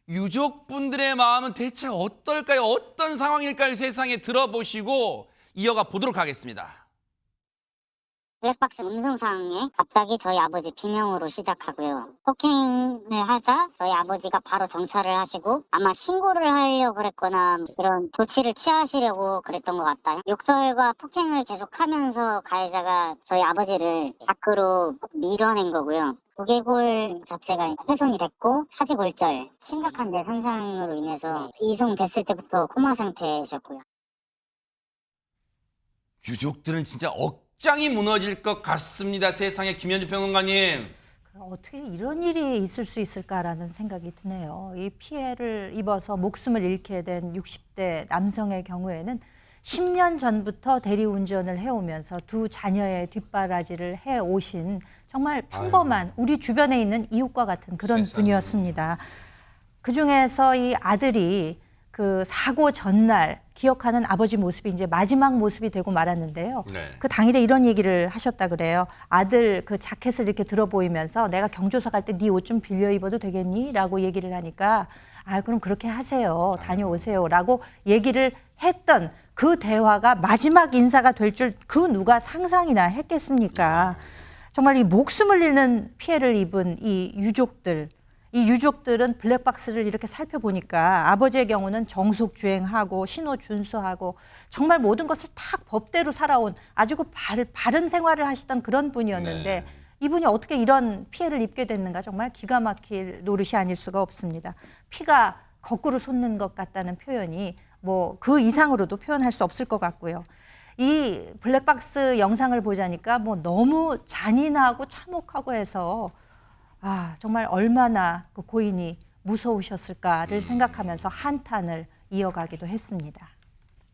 유족분들의 마음은 대체 어떨까요? 어떤 상황일까요? 세상에 들어보시고 이어가 보도록 하겠습니다. 블랙박스 음성상에 갑자기 저희 아버지 비명으로 시작하고요. 폭행을 하자 저희 아버지가 바로 정찰을 하시고 아마 신고를 하려고 그랬거나 그런 조치를 취하시려고 그랬던 것 같아요. 욕설과 폭행을 계속하면서 가해자가 저희 아버지를 밖으로 밀어낸 거고요. 두개골 자체가 훼손이 됐고 차지골절, 심각한 뇌 손상으로 인해서 이송됐을 때부터 코마 상태셨고요. 유족들은 진짜 억장이 무너질 것 같습니다. 세상에 김현주 평론가님. 어떻게 이런 일이 있을 수 있을까라는 생각이 드네요. 이 피해를 입어서 목숨을 잃게 된 60대 남성의 경우에는 10년 전부터 대리운전을 해오면서 두 자녀의 뒷바라지를 해오신 정말 평범한 우리 주변에 있는 이웃과 같은 그런 분이었습니다. 그중에서 이 아들이 그 사고 전날 기억하는 아버지 모습이 이제 마지막 모습이 되고 말았는데요. 네. 그 당일에 이런 얘기를 하셨다 그래요. 아들 그 자켓을 이렇게 들어 보이면서 내가 경조사 갈 때 네 옷 좀 빌려 입어도 되겠니? 라고 얘기를 하니까 아 그럼 그렇게 하세요. 다녀오세요. 라고 얘기를 했던 그 대화가 마지막 인사가 될 줄 그 누가 상상이나 했겠습니까? 정말 이 목숨을 잃는 피해를 입은 이 유족들은 블랙박스를 이렇게 살펴보니까 아버지의 경우는 정속 주행하고 신호 준수하고 정말 모든 것을 탁 법대로 살아온 아주 그 바른 생활을 하시던 그런 분이었는데 이분이 어떻게 이런 피해를 입게 됐는가 정말 기가 막힐 노릇이 아닐 수가 없습니다. 피가 거꾸로 솟는 것 같다는 표현이 뭐 그 이상으로도 표현할 수 없을 것 같고요. 이 블랙박스 영상을 보자니까 뭐 너무 잔인하고 참혹하고 해서 아, 정말 얼마나 그 고인이 무서우셨을까를 생각하면서 한탄을 이어가기도 했습니다.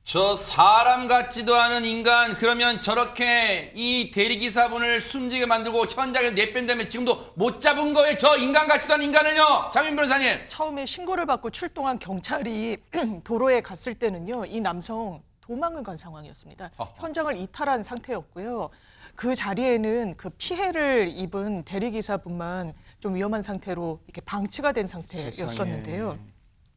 저 사람 같지도 않은 인간, 그러면 저렇게 이 대리기사분을 숨지게 만들고 현장에서 내뺀 다음에 지금도 못 잡은 거예요? 저 인간 같지도 않은 인간을요? 장윤 변호사님. 처음에 신고를 받고 출동한 경찰이 도로에 갔을 때는요. 이 남성 도망을 간 상황이었습니다. 현장을 이탈한 상태였고요. 그 자리에는 그 피해를 입은 대리기사분만 좀 위험한 상태로 이렇게 방치가 된 상태였었는데요.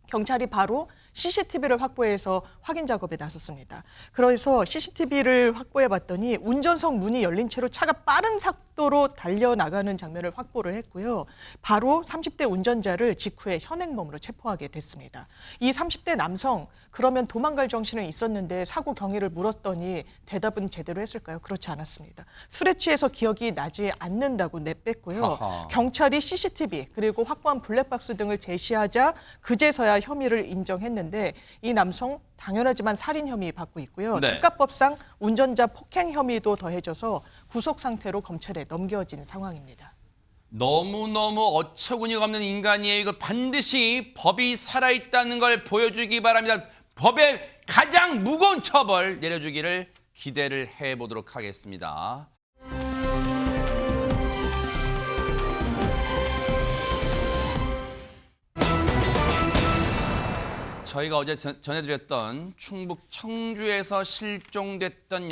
경찰이 바로 CCTV를 확보해서 확인 작업에 나섰습니다. 그래서 CCTV를 확보해 봤더니 운전석 문이 열린 채로 차가 빠른 속도로 달려나가는 장면을 확보를 했고요. 바로 30대 운전자를 직후에 현행범으로 체포하게 됐습니다. 이 30대 남성, 그러면 도망갈 정신은 있었는데 사고 경위를 물었더니 대답은 제대로 했을까요? 그렇지 않았습니다. 술에 취해서 기억이 나지 않는다고 내뺐고요. 경찰이 CCTV 그리고 확보한 블랙박스 등을 제시하자 그제서야 혐의를 인정했는데 이 남성 당연하지만 살인 혐의 받고 있고요. 네. 특가법상 운전자 폭행 혐의도 더해져서 구속 상태로 검찰에 넘겨진 상황입니다. 너무너무 어처구니가 없는 인간이에요. 이거 반드시 법이 살아있다는 걸 보여주기 바랍니다. 법의 가장 무거운 처벌 내려주기를 기대를 해보도록 하겠습니다. 저희가 어제 전해드렸던 충북 청주에서 실종됐던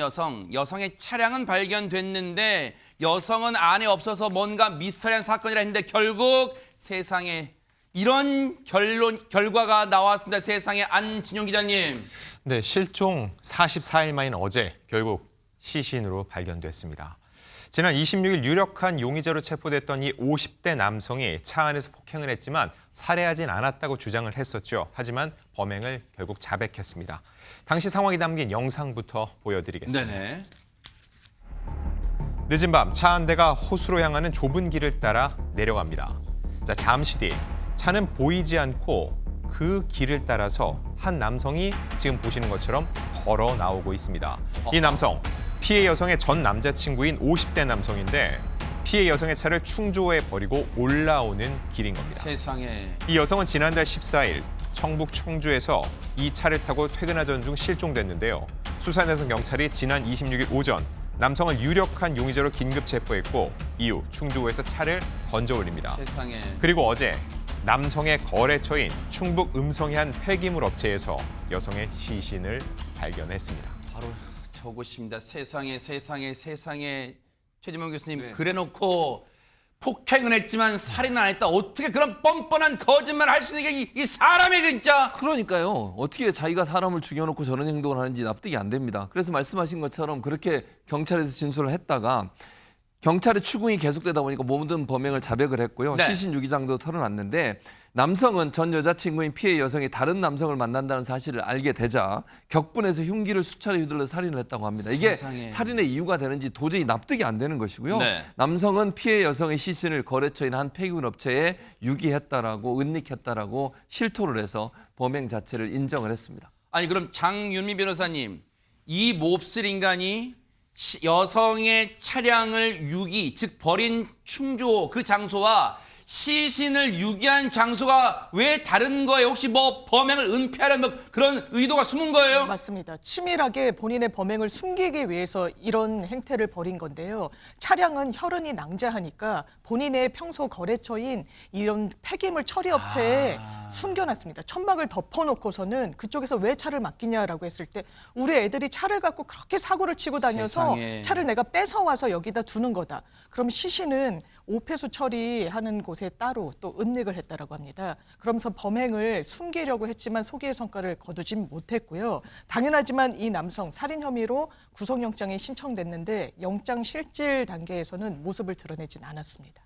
여성의 차량은 발견됐는데 여성은 안에 없어서 뭔가 미스터리한 사건이라 했는데 결국 세상에 이런 결과가 나왔습니다. 세상에 안진용 기자님. 네, 실종 44일 만인 어제 결국 시신으로 발견됐습니다. 지난 26일 유력한 용의자로 체포됐던 이 50대 남성이 차 안에서 폭행을 했지만 살해하진 않았다고 주장을 했었죠. 하지만 범행을 결국 자백했습니다. 당시 상황이 담긴 영상부터 보여드리겠습니다. 네네. 늦은 밤 차 한 대가 호수로 향하는 좁은 길을 따라 내려갑니다. 자, 잠시 뒤 차는 보이지 않고 그 길을 따라서 한 남성이 지금 보시는 것처럼 걸어 나오고 있습니다. 이 남성, 피해 여성의 전 남자친구인 50대 남성인데 피해 여성의 차를 충주호에 버리고 올라오는 길인 겁니다. 세상에. 이 여성은 지난달 14일 청북 청주에서 이 차를 타고 퇴근하던 중 실종됐는데요. 수산에서 경찰이 지난 26일 오전 남성을 유력한 용의자로 긴급 체포했고 이후 충주호에서 차를 건져 올립니다. 세상에. 그리고 어제 남성의 거래처인 충북 음성의 한 폐기물 업체에서 여성의 시신을 발견했습니다. 바로 저곳입니다. 세상에. 최지명 교수님 그래놓고 폭행을 했지만 살인은 안 했다. 어떻게 그런 뻔뻔한 거짓말을 할 수 있는 게 이 사람이 진짜. 그러니까요. 어떻게 자기가 사람을 죽여놓고 저런 행동을 하는지 납득이 안 됩니다. 그래서 말씀하신 것처럼 그렇게 경찰에서 진술을 했다가 경찰의 추궁이 계속되다 보니까 모든 범행을 자백을 했고요. 네. 시신 유기장도 털어놨는데 남성은 전 여자친구인 피해 여성이 다른 남성을 만난다는 사실을 알게 되자 격분해서 흉기를 수차례 휘둘러 살인을 했다고 합니다. 이게 세상에. 살인의 이유가 되는지 도저히 납득이 안 되는 것이고요. 네. 남성은 피해 여성의 시신을 거래처인 한 폐기물 업체에 유기했다라고 은닉했다라고 실토를 해서 범행 자체를 인정을 했습니다. 아니 그럼 장윤미 변호사님, 이 몹쓸 인간이 여성의 차량을 유기, 즉 버린 충주 그 장소와 시신을 유기한 장소가 왜 다른 거예요? 혹시 뭐 범행을 은폐하려는 뭐 그런 의도가 숨은 거예요? 맞습니다. 치밀하게 본인의 범행을 숨기기 위해서 이런 행태를 벌인 건데요. 차량은 혈흔이 낭자하니까 본인의 평소 거래처인 이런 폐기물 처리 업체에 숨겨놨습니다. 천막을 덮어놓고서는 그쪽에서 왜 차를 맡기냐라고 했을 때 우리 애들이 차를 갖고 그렇게 사고를 치고 다녀서 세상에. 차를 내가 뺏어와서 여기다 두는 거다. 그럼 시신은 오폐수 처리하는 곳에 따로 또 은닉을 했다라고 합니다. 그러면서 범행을 숨기려고 했지만 소기의 성과를 거두진 못했고요. 당연하지만 이 남성 살인 혐의로 구속영장이 신청됐는데 영장 실질 단계에서는 모습을 드러내진 않았습니다.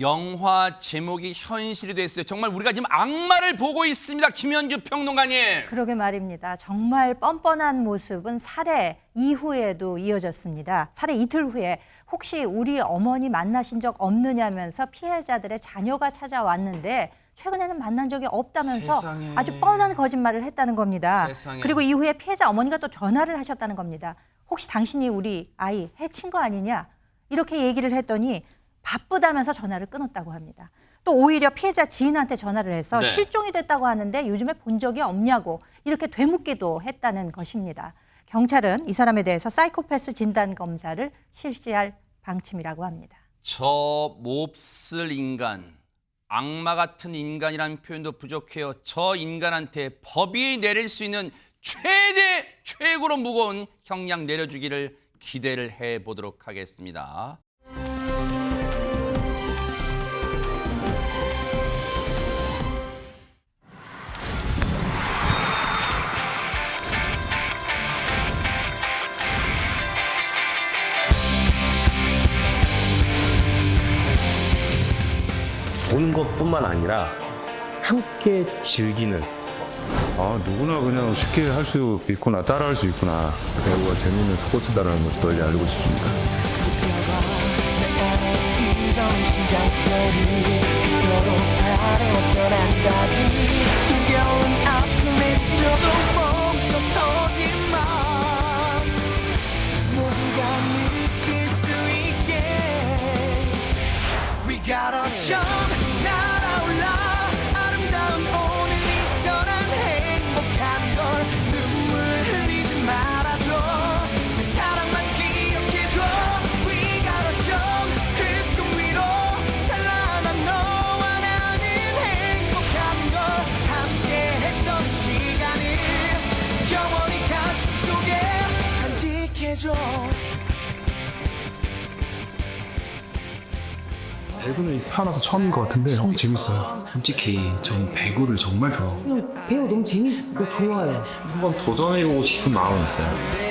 영화 제목이 현실이 됐어요. 정말 우리가 지금 악마를 보고 있습니다. 김현주 평론가님. 그러게 말입니다. 정말 뻔뻔한 모습은 살해 이후에도 이어졌습니다. 살해 이틀 후에 혹시 우리 어머니 만나신 적 없느냐면서 피해자들의 자녀가 찾아왔는데 최근에는 만난 적이 없다면서 세상에. 아주 뻔한 거짓말을 했다는 겁니다. 세상에. 그리고 이후에 피해자 어머니가 또 전화를 하셨다는 겁니다. 혹시 당신이 우리 아이 해친 거 아니냐? 이렇게 얘기를 했더니 바쁘다면서 전화를 끊었다고 합니다. 또 오히려 피해자 지인한테 전화를 해서 네. 실종이 됐다고 하는데 요즘에 본 적이 없냐고 이렇게 되묻기도 했다는 것입니다. 경찰은 이 사람에 대해서 사이코패스 진단 검사를 실시할 방침이라고 합니다. 저 몹쓸 인간, 악마 같은 인간이라는 표현도 부족해요. 저 인간한테 법이 내릴 수 있는 최고로 무거운 형량 내려주기를 기대를 해보도록 하겠습니다. 보는 것뿐만 아니라 함께 즐기는 누구나 그냥 쉽게 할 수 있구나, 따라할 수 있구나. 배우가 재미있는 스포츠다라는 것을 널리 알고 싶습니다. 배구는 태어나서 처음인 것 같은데 재밌어요. 솔직히 전 배구를 정말 좋아하고 배우 너무 재밌고 좋아요. 한번 도전해보고 싶은 마음은 있어요.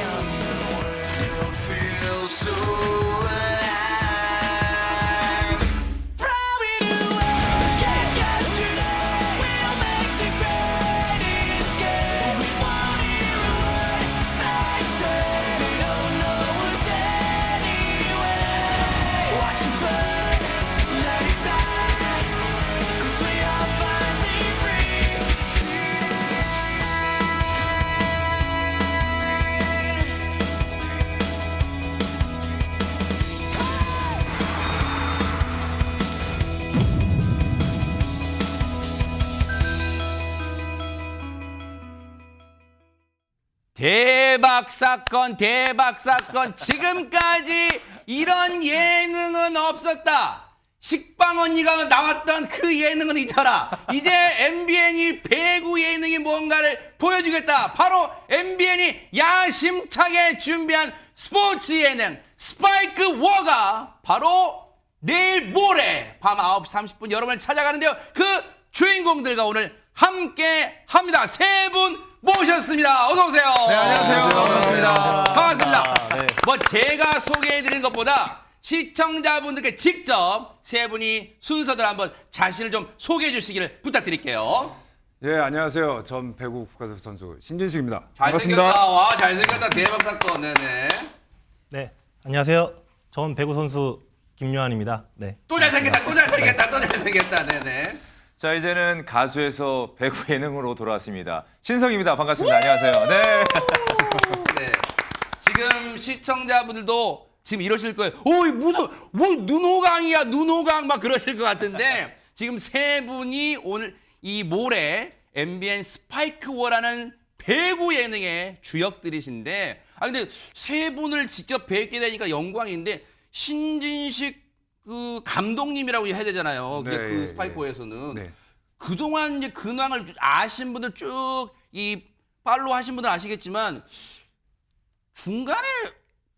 대박 사건, 대박 사건. 지금까지 이런 예능은 없었다. 식빵 언니가 나왔던 그 예능은 잊어라. 이제 MBN이 배구 예능이 뭔가를 보여주겠다. 바로 MBN이 야심차게 준비한 스포츠 예능 스파이크 워가 바로 내일 모레 밤 9시 30분 여러분을 찾아가는데요. 그 주인공들과 오늘 함께 합니다. 세 분 모셨습니다. 어서 오세요. 네, 안녕하세요. 반갑습니다. 반갑습니다. 뭐 제가 소개해드리는 것보다 시청자분들께 직접 세 분이 순서대로 한번 자신을 좀 소개해 주시기를 부탁드릴게요. 예, 안녕하세요. 전 배구 국가대표 선수 신진식입니다. 잘생겼다. 와, 잘생겼다. 대박 사건. 네네. 네, 안녕하세요. 전 배구 선수 김요한입니다. 네. 또 잘생겼다. 또 잘생겼다. 또 잘생겼다. 네네. 자, 이제는 가수에서 배구 예능으로 돌아왔습니다. 신성입니다. 반갑습니다. 안녕하세요. 네. 네. 지금 지금 시청자분들도 지금 이러실 거예요. 무슨 뭐 눈호강이야 눈호강 막 그러실 것 같은데 지금 세 분이 오늘 이 모레 MBN 스파이크워라는 배구 예능의 주역들이신데 근데 세 분을 직접 뵙게 되니까 영광인데 신진식 그 감독님이라고 해야 되잖아요. 네, 그 스파이크워에서는 네. 그동안 이제 근황을 아신 분들 쭉 이 팔로우 하신 분들 아시겠지만 중간에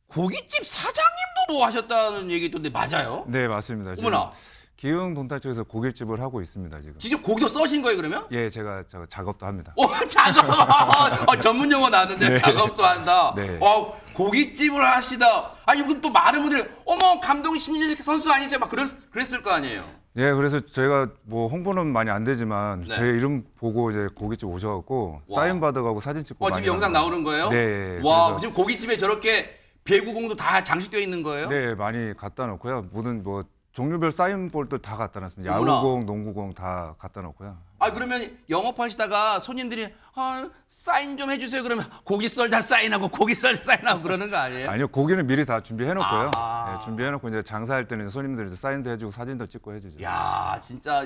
고깃집 사장님도 뭐 하셨다는 얘기 있던데 맞아요? 네, 맞습니다. 지금 어머나. 기흥 돈타초에서 고깃집을 하고 있습니다, 지금. 직접 고기도 써신 거예요, 그러면? 예, 제가 작업도 합니다. 작업! 전문 용어 나왔는데 네. 작업도 한다. 네. 고깃집을 하시다. 그럼 또 많은 분들이 어머 감독이 신진식 선수 아니세요? 막 그랬을 거 아니에요. 예, 그래서 저희가 뭐 홍보는 많이 안 되지만 네. 제 이름 보고 이제 고깃집 오셔갖고 와. 사인 받아가고 사진 찍고 많이 지금 영상 나와요. 나오는 거예요? 네. 와, 그래서- 지금 고깃집에 저렇게 배구공도 다 장식되어 있는 거예요? 네, 많이 갖다 놓고요. 모든 뭐 종류별 사인볼도 다 갖다 놨습니다. 어머나. 야구공, 농구공 다 갖다 놓고요. 그러면 영업하시다가 손님들이 사인 좀 해주세요. 그러면 고기 썰다 사인하고 고기 썰다 사인하고 그러는 거 아니에요? 아니요, 고기는 미리 다 준비해놓고요. 네, 준비해놓고 이제 장사할 때는 손님들 이제 사인도 해주고 사진도 찍고 해주죠. 야, 진짜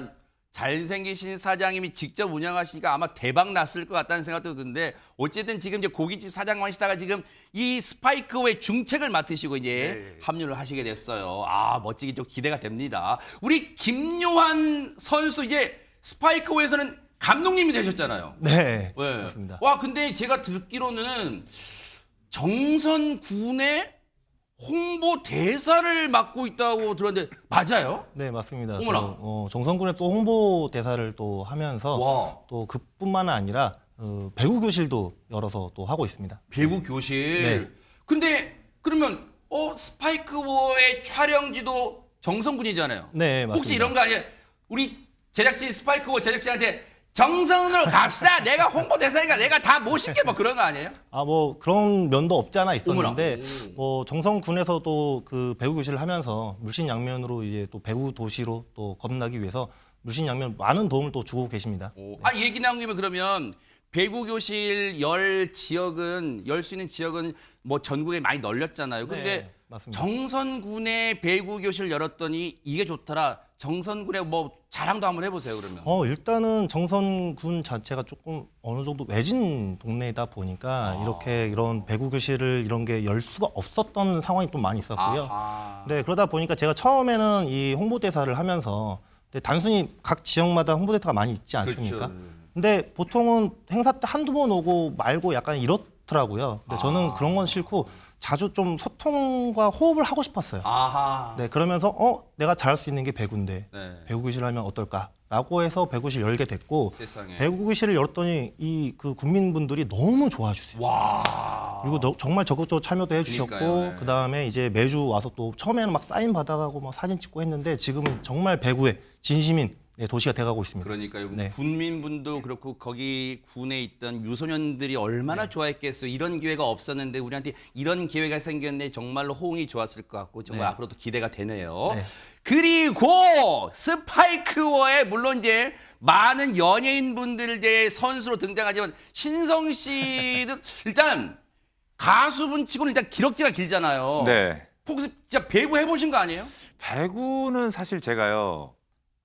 잘생기신 사장님이 직접 운영하시니까 아마 대박 났을 것 같다는 생각도 드는데 어쨌든 지금 이제 고깃집 사장 하시다가 지금 이 스파이크의 중책을 맡으시고 이제 합류를 하시게 됐어요. 멋지게 좀 기대가 됩니다. 우리 김요한 선수도 이제 스파이크에서는 감독님이 되셨잖아요. 네, 맞습니다. 근데 제가 듣기로는 정선 군의 홍보 대사를 맡고 있다고 들었는데 맞아요? 네, 맞습니다. 어머나. 정성군의 또 홍보 대사를 또 하면서 또 그뿐만 아니라 배구 교실도 열어서 또 하고 있습니다. 배구 교실. 네. 근데 그러면 스파이크워의 촬영지도 정성군이잖아요. 네, 맞습니다. 혹시 이런 거 아니에요? 우리 제작진 스파이크워 제작진한테 정성으로 갑시다. 내가 홍보 대사니까 내가 다 모실게 뭐 그런 거 아니에요? 뭐 그런 면도 없지 않아 있었는데 뭐 정성군에서도 그 배구 교실을 하면서 물신양면으로 이제 또 배구 도시로 또 거듭나기 위해서 물신양면 많은 도움을 또 주고 계십니다. 얘기 나온 김에 그러면 배구 교실 열 수 있는 지역은 뭐 전국에 많이 널렸잖아요. 근데 네, 맞습니다. 정선군의 배구 교실 열었더니 이게 좋더라. 정선군의 뭐 자랑도 한번 해보세요, 그러면. 일단은 정선군 자체가 조금 어느 정도 외진 동네이다 보니까 이런 배구 교실을 이런 게 열 수가 없었던 상황이 좀 많이 있었고요. 네, 그러다 보니까 제가 처음에는 이 홍보대사를 하면서 단순히 각 지역마다 홍보대사가 많이 있지 않습니까? 그렇죠. 근데 보통은 행사 때 한두 번 오고 말고 약간 이렇더라고요. 근데 저는 그런 건 싫고 자주 좀 소통과 호흡을 하고 싶었어요. 네, 그러면서 내가 잘할 수 있는 게 배구인데 배구 교실을 하면 어떨까라고 해서 배구 교실 열게 됐고 세상에. 배구 교실을 열었더니 이 그 국민분들이 너무 좋아해 주세요. 그리고 정말 적극적으로 참여도 해주셨고 그러니까요, 네. 그다음에 이제 매주 와서 또 처음에는 막 사인 받아가고 막 사진 찍고 했는데 지금은 정말 배구에 진심인 도시가 돼가고 있습니다. 그러니까요. 네. 군민분도 그렇고 거기 군에 있던 유소년들이 얼마나 좋아했겠어요. 이런 기회가 없었는데 우리한테 이런 기회가 생겼네. 정말로 호응이 좋았을 것 같고 정말 네. 앞으로도 기대가 되네요. 네. 그리고 스파이크워에 물론 이제 많은 연예인분들 이제 선수로 등장하지만 신성 씨도 일단 가수분 치고는 일단 기럭지가 길잖아요. 네. 혹시 진짜 배구 해보신 거 아니에요? 배구는 사실 제가요.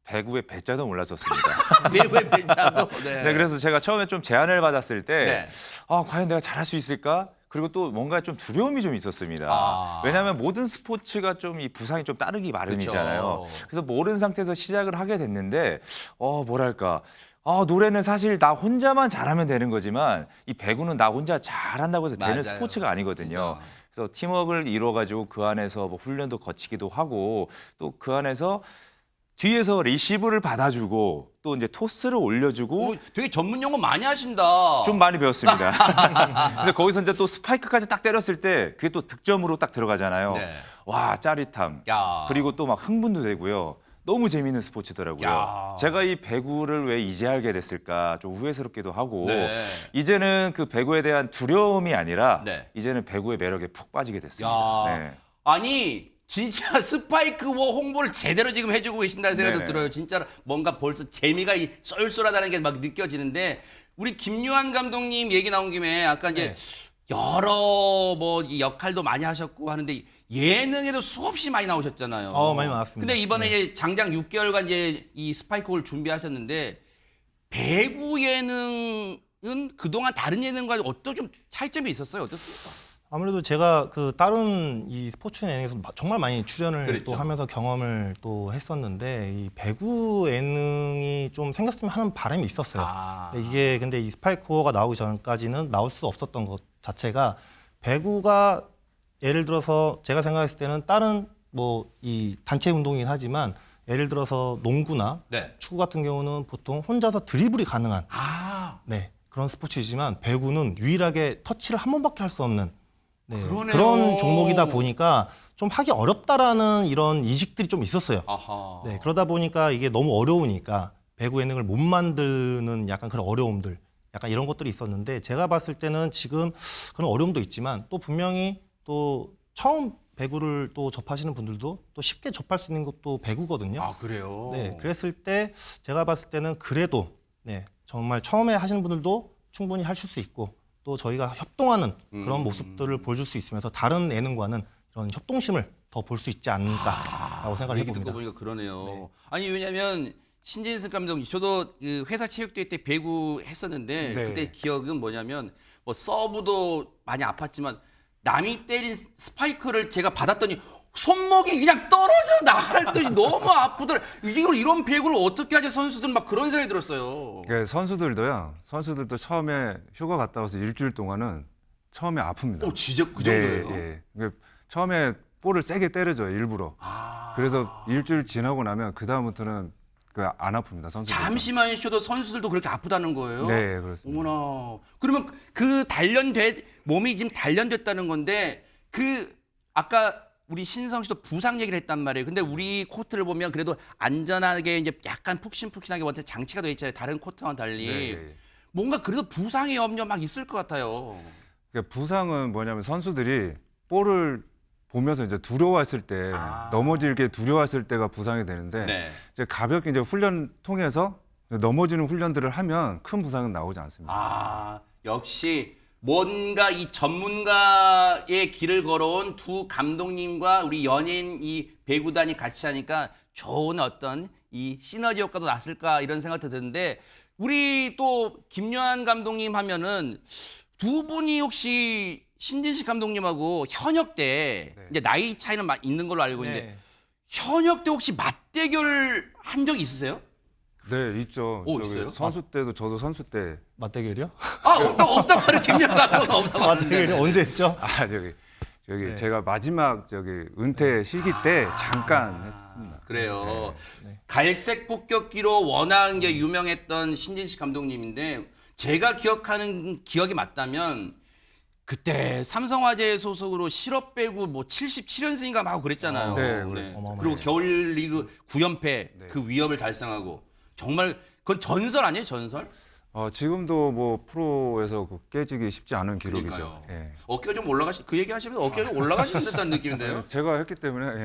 배구의 배자도 몰랐었습니다. 배구의 배자도. 네, 그래서 제가 처음에 좀 제안을 받았을 때, 네. 과연 내가 잘할 수 있을까? 그리고 또 뭔가 좀 두려움이 좀 있었습니다. 왜냐하면 모든 스포츠가 좀 이 부상이 좀 따르기 마련이잖아요. 그쵸. 그래서 모르는 상태에서 시작을 하게 됐는데, 뭐랄까. 노래는 사실 나 혼자만 잘하면 되는 거지만 이 배구는 나 혼자 잘한다고 해서 되는 맞아요. 스포츠가 아니거든요. 그래서 팀워크를 이뤄가지고 그 안에서 뭐 훈련도 거치기도 하고 또 그 안에서 뒤에서 리시브를 받아주고 또 이제 토스를 올려주고 되게 전문 용어 많이 하신다. 좀 많이 배웠습니다. 근데 거기서 이제 또 스파이크까지 딱 때렸을 때 그게 또 득점으로 딱 들어가잖아요. 네. 와, 짜릿함. 야. 그리고 또 막 흥분도 되고요. 너무 재미있는 스포츠더라고요. 야. 제가 이 배구를 왜 이제 알게 됐을까 좀 후회스럽기도 하고 네. 이제는 그 배구에 대한 두려움이 아니라 네. 이제는 배구의 매력에 푹 빠지게 됐습니다. 야. 네. 아니 진짜 스파이크워 홍보를 제대로 지금 해주고 계신다는 생각도 네네. 들어요. 진짜 뭔가 벌써 재미가 쏠쏠하다는 게 막 느껴지는데 우리 김요한 감독님 얘기 나온 김에 아까 이제 여러 뭐 이 역할도 많이 하셨고 하는데 예능에도 수없이 많이 나오셨잖아요. 많이 나왔습니다. 근데 이번에 네. 이제 장장 6개월간 이제 이 스파이크홀 준비하셨는데 배구 예능은 그동안 다른 예능과 어떤 좀 차이점이 있었어요? 어떻습니까? 아무래도 제가 그 다른 이 스포츠 예능에서 정말 많이 출연을 그랬죠. 또 하면서 경험을 또 했었는데 이 배구 예능이 좀 생겼으면 하는 바람이 있었어요. 근데 이 스파이크호가 나오기 전까지는 나올 수 없었던 것 자체가 배구가 예를 들어서 제가 생각했을 때는 다른 뭐 이 단체 운동이긴 하지만 예를 들어서 농구나 네. 축구 같은 경우는 보통 혼자서 드리블이 가능한 네, 그런 스포츠이지만 배구는 유일하게 터치를 한 번밖에 할 수 없는 그런 종목이다 보니까 좀 하기 어렵다라는 이런 인식들이 좀 있었어요. 네, 그러다 보니까 이게 너무 어려우니까 배구 예능을 못 만드는 약간 그런 어려움들, 약간 이런 것들이 있었는데 제가 봤을 때는 지금 그런 어려움도 있지만 또 분명히 또 처음 배구를 또 접하시는 분들도 또 쉽게 접할 수 있는 것도 배구거든요. 아, 그래요? 네, 그랬을 때 제가 봤을 때는 그래도 네, 정말 처음에 하시는 분들도 충분히 하실 수 있고 또 저희가 협동하는 그런 모습들을 보여줄 수 있으면서 다른 예능과는 이런 협동심을 더 볼 수 있지 않을까라고 생각을 얘기 해봅니다. 듣고 보니까 그러네요. 아니 왜냐면 신진승 감독님 저도 그 회사 체육대회 때 배구 했었는데 네. 그때 기억은 뭐냐면 뭐 서브도 많이 아팠지만 남이 때린 스파이크를 제가 받았더니 손목이 그냥 떨어져 나갈 듯이 너무 아프더라. 이런 배구를 어떻게 하지 선수들 막 그런 생각이 들었어요. 그러니까 선수들도 처음에 휴가 갔다 와서 일주일 동안은 처음에 아픕니다. 진짜 그 정도예요? 네. 그러니까 처음에 볼을 세게 때려줘요, 일부러. 그래서 일주일 지나고 나면 그 다음부터는 안 아픕니다, 선수들. 잠시만 쉬어도 선수들도 그렇게 아프다는 거예요? 네, 그렇습니다. 어머나. 그러면 몸이 지금 단련됐다는 건데 아까 우리 신성 씨도 부상 얘기를 했단 말이에요. 근데 우리 코트를 보면 그래도 안전하게 이제 약간 푹신푹신하게 원래 장치가 돼 있잖아요. 다른 코트와는 달리. 네. 뭔가 그래도 부상의 염려 막 있을 것 같아요. 그러니까 부상은 뭐냐면 선수들이 볼을 보면서 이제 두려워했을 때 넘어질게 두려워했을 때가 부상이 되는데 네. 이제 가볍게 이제 훈련 통해서 넘어지는 훈련들을 하면 큰 부상은 나오지 않습니다. 역시 뭔가 이 전문가의 길을 걸어온 두 감독님과 우리 연예인 이 배구단이 같이 하니까 좋은 어떤 이 시너지 효과도 났을까 이런 생각도 드는데 우리 또 김요한 감독님 하면은 두 분이 혹시 신진식 감독님하고 현역 때 이제 나이 차이는 있는 걸로 알고 있는데 현역 때 혹시 맞대결 한 적 있으세요? 네, 있죠. 있어요? 선수 때도 저도 선수 때 맞대결이요? 없다고 하는 김요한 감독은 없다고 맞대결이 언제 했죠? 저기 제가 마지막 은퇴 시기 때 잠깐 했었습니다. 그래요. 갈색 폭격기로 워낙 이제 유명했던 신진식 감독님인데 제가 기억하는 기억이 맞다면 그때 삼성화재 소속으로 실업배구 뭐 77연승인가 막 하고 그랬잖아요. 네, 그렇습니다. 그리고 겨울 리그 9연패 그 위협을 달성하고 정말 그건 전설 아니에요, 전설? 지금도 뭐 프로에서 깨지기 쉽지 않은 기록이죠. 예. 어깨가 좀 그 얘기 하시면 어깨가 좀 올라가시는 듯한 느낌인데요. 제가 했기 때문에. 예.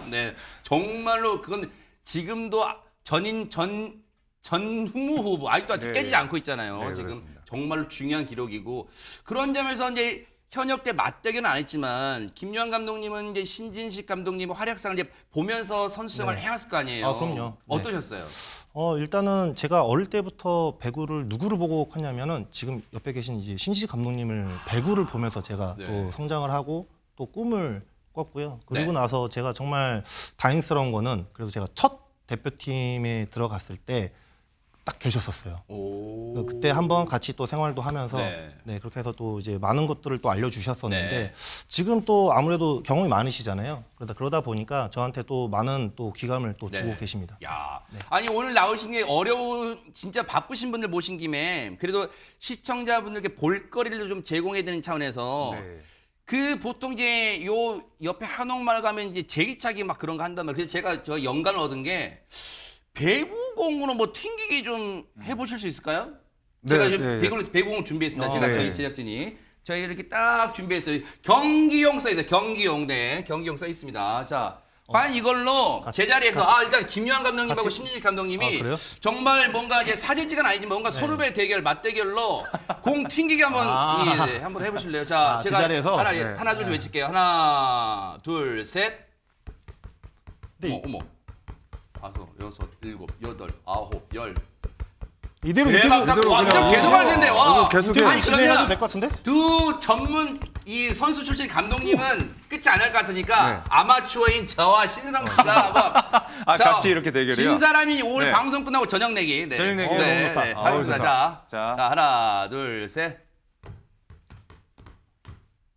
네, 정말로 그건 지금도 전후무 후보 아직도 깨지지 않고 있잖아요. 네, 지금 그렇습니다. 정말로 중요한 기록이고 그런 점에서 이제 현역 때 맞대결은 안 했지만 김요한 감독님은 이제 신진식 감독님의 활약상을 이제 보면서 선수 생활을 해왔을 거 아니에요. 그럼요. 어떠셨어요? 일단은 제가 어릴 때부터 배구를 누구를 보고 컸냐면은 지금 옆에 계신 이제 신지식 감독님을 배구를 보면서 제가 또 성장을 하고 또 꿈을 꿨고요. 그리고 나서 제가 정말 다행스러운 거는 그래도 제가 첫 대표팀에 들어갔을 때 딱 계셨었어요. 그때 한번 같이 또 생활도 하면서 그렇게 해서 또 이제 많은 것들을 또 알려주셨었는데 지금 또 아무래도 경험이 많으시잖아요. 그러다 보니까 저한테 또 많은 또 기감을 또 주고 계십니다. 아니 오늘 나오신 게 진짜 바쁘신 분들 모신 김에 그래도 시청자분들께 볼거리를 좀 제공해야 되는 차원에서 그 보통 이제 요 옆에 한옥마을 가면 이제 제기차기 막 그런 거 한단 말이에요. 그래서 제가 영감을 얻은 게 배구공으로 뭐 튕기기 좀 해보실 수 있을까요? 제가 지금 배구공 준비했습니다. 저희 제작진이 저희 이렇게 딱 준비했어요. 경기용 써 있어요. 경기용 써 있습니다. 자 과연 이걸로 제자리에서 일단 김유한 감독님하고 같이- 신진식 감독님이 그래요? 정말 뭔가 이제 사질지간 아니지만 뭔가 선후배 대결 맞대결로 공 튕기기 한번 한번 해보실래요? 자, 제가 제자리에서? 하나 둘 외칠게요. 하나 둘 셋. 어머. 5, 6, 7, 8, 9, 10. 이대로 대박 이대로 완전 계속 할 텐데 와. 계속 아니, 진행해도 그러면 될 것 같은데? 두 전문 이 선수 출신 감독님은 끝이 안 날 것 같으니까 아마추어인 저와 신성 씨가 한번 같이 이렇게 대결이요? 진 사람이 오늘 네. 방송 끝나고 저녁 내기. 네. 저녁 내기. 네, 너무 좋다. 네. 하겠습니다. 자. 자, 하나, 둘, 셋.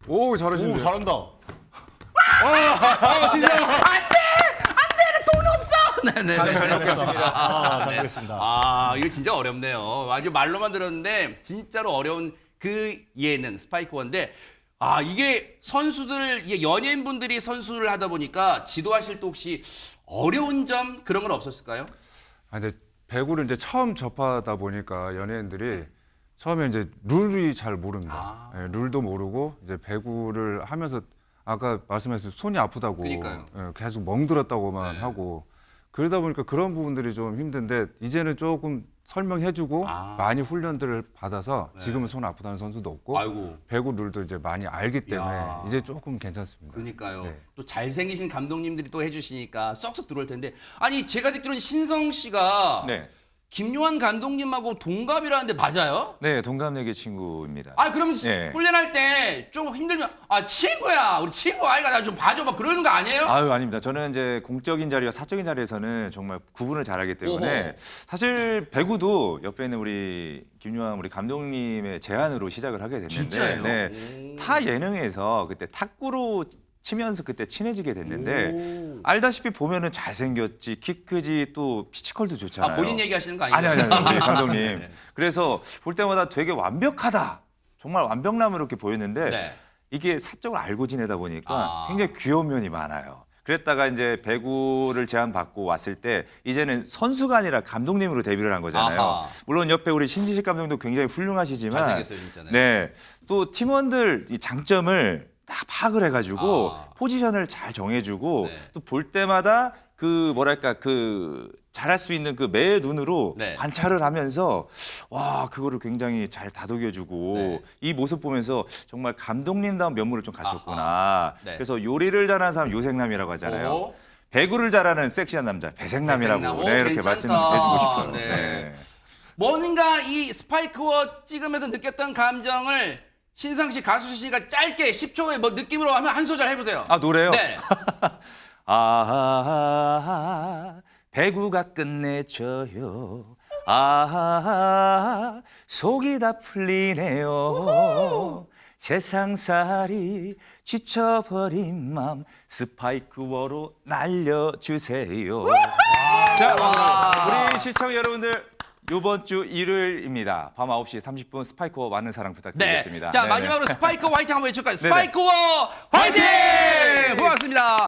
오, 잘하시는데. 오, 잘한다. 진짜 안돼 돈 없어. 네, 잘했습니다. 잘 보겠습니다. 이거 진짜 어렵네요. 아주 말로만 들었는데 진짜로 어려운 그 예능 스파이크원인데 이게 선수들 이게 연예인분들이 선수를 하다 보니까 지도하실 때 혹시 어려운 점 그런 건 없었을까요? 근데 배구를 이제 처음 접하다 보니까 연예인들이 처음에 이제 룰이 잘 모릅니다. 예, 룰도 모르고 이제 배구를 하면서 아까 말씀하신 손이 아프다고 그러니까요. 계속 멍들었다고만 하고 그러다 보니까 그런 부분들이 좀 힘든데 이제는 조금 설명해주고 많이 훈련들을 받아서 지금은 손 아프다는 선수도 없고 아이고. 배구 룰도 이제 많이 알기 때문에 야. 이제 조금 괜찮습니다. 그러니까요. 네. 또 잘생기신 감독님들이 또 해주시니까 쏙쏙 들어올 텐데 아니 제가 듣기로는 신성 씨가 네. 김요한 감독님하고 동갑이라는데 맞아요? 네, 동갑내기 친구입니다. 그러면 예. 훈련할 때 좀 힘들면 친구야 우리 친구 아이가 나 좀 봐줘 막 그러는 거 아니에요? 아닙니다. 저는 이제 공적인 자리와 사적인 자리에서는 정말 구분을 잘하기 때문에 오호. 사실 배구도 옆에 있는 우리 김유한 우리 감독님의 제안으로 시작을 하게 됐는데 진짜예요? 네, 타 예능에서 그때 탁구로 치면서 그때 친해지게 됐는데 알다시피 보면은 잘생겼지, 키 크지, 또 피지컬도 좋잖아요. 본인 얘기하시는 거 아니에요? 아니, 우리 감독님. 그래서 볼 때마다 되게 완벽하다. 정말 완벽남으로 이렇게 보였는데 네. 이게 사적으로 알고 지내다 보니까 굉장히 귀여운 면이 많아요. 그랬다가 이제 배구를 제안받고 왔을 때 이제는 선수가 아니라 감독님으로 데뷔를 한 거잖아요. 아하. 물론 옆에 우리 신지식 감독도 굉장히 훌륭하시지만 잘생겼어요, 진짜네. 네. 또 팀원들 이 장점을 다 파악을 해가지고 포지션을 잘 정해주고 또 볼 때마다 그 뭐랄까 그 잘할 수 있는 그 매 눈으로 관찰을 하면서 와 그거를 굉장히 잘 다독여주고 이 모습 보면서 정말 감독님다운 면모를 좀 갖췄구나. 그래서 요리를 잘하는 사람 요생남이라고 하잖아요. 배구를 잘하는 섹시한 남자 배생남이라고 배생남. 네, 이렇게 괜찮다. 말씀해주고 싶어요. 네. 네. 뭔가 이 스파이크워 찍으면서 느꼈던 감정을 신성 씨, 가수 씨가 짧게 10초의 뭐 느낌으로 하면 한 소절 해보세요. 노래요? 네. 배구가 끝내줘요. 속이 다 풀리네요. 세상살이 지쳐버린 맘 스파이크워로 날려주세요. 자, 우리 시청자 여러분들 이번 주 일요일입니다. 밤 9시 30분 스파이크워 많은 사랑 부탁드리겠습니다. 자, 네네. 마지막으로 스파이크 화이팅 한번 외쳐볼까요? 네네. 스파이크워 화이팅! 고맙습니다.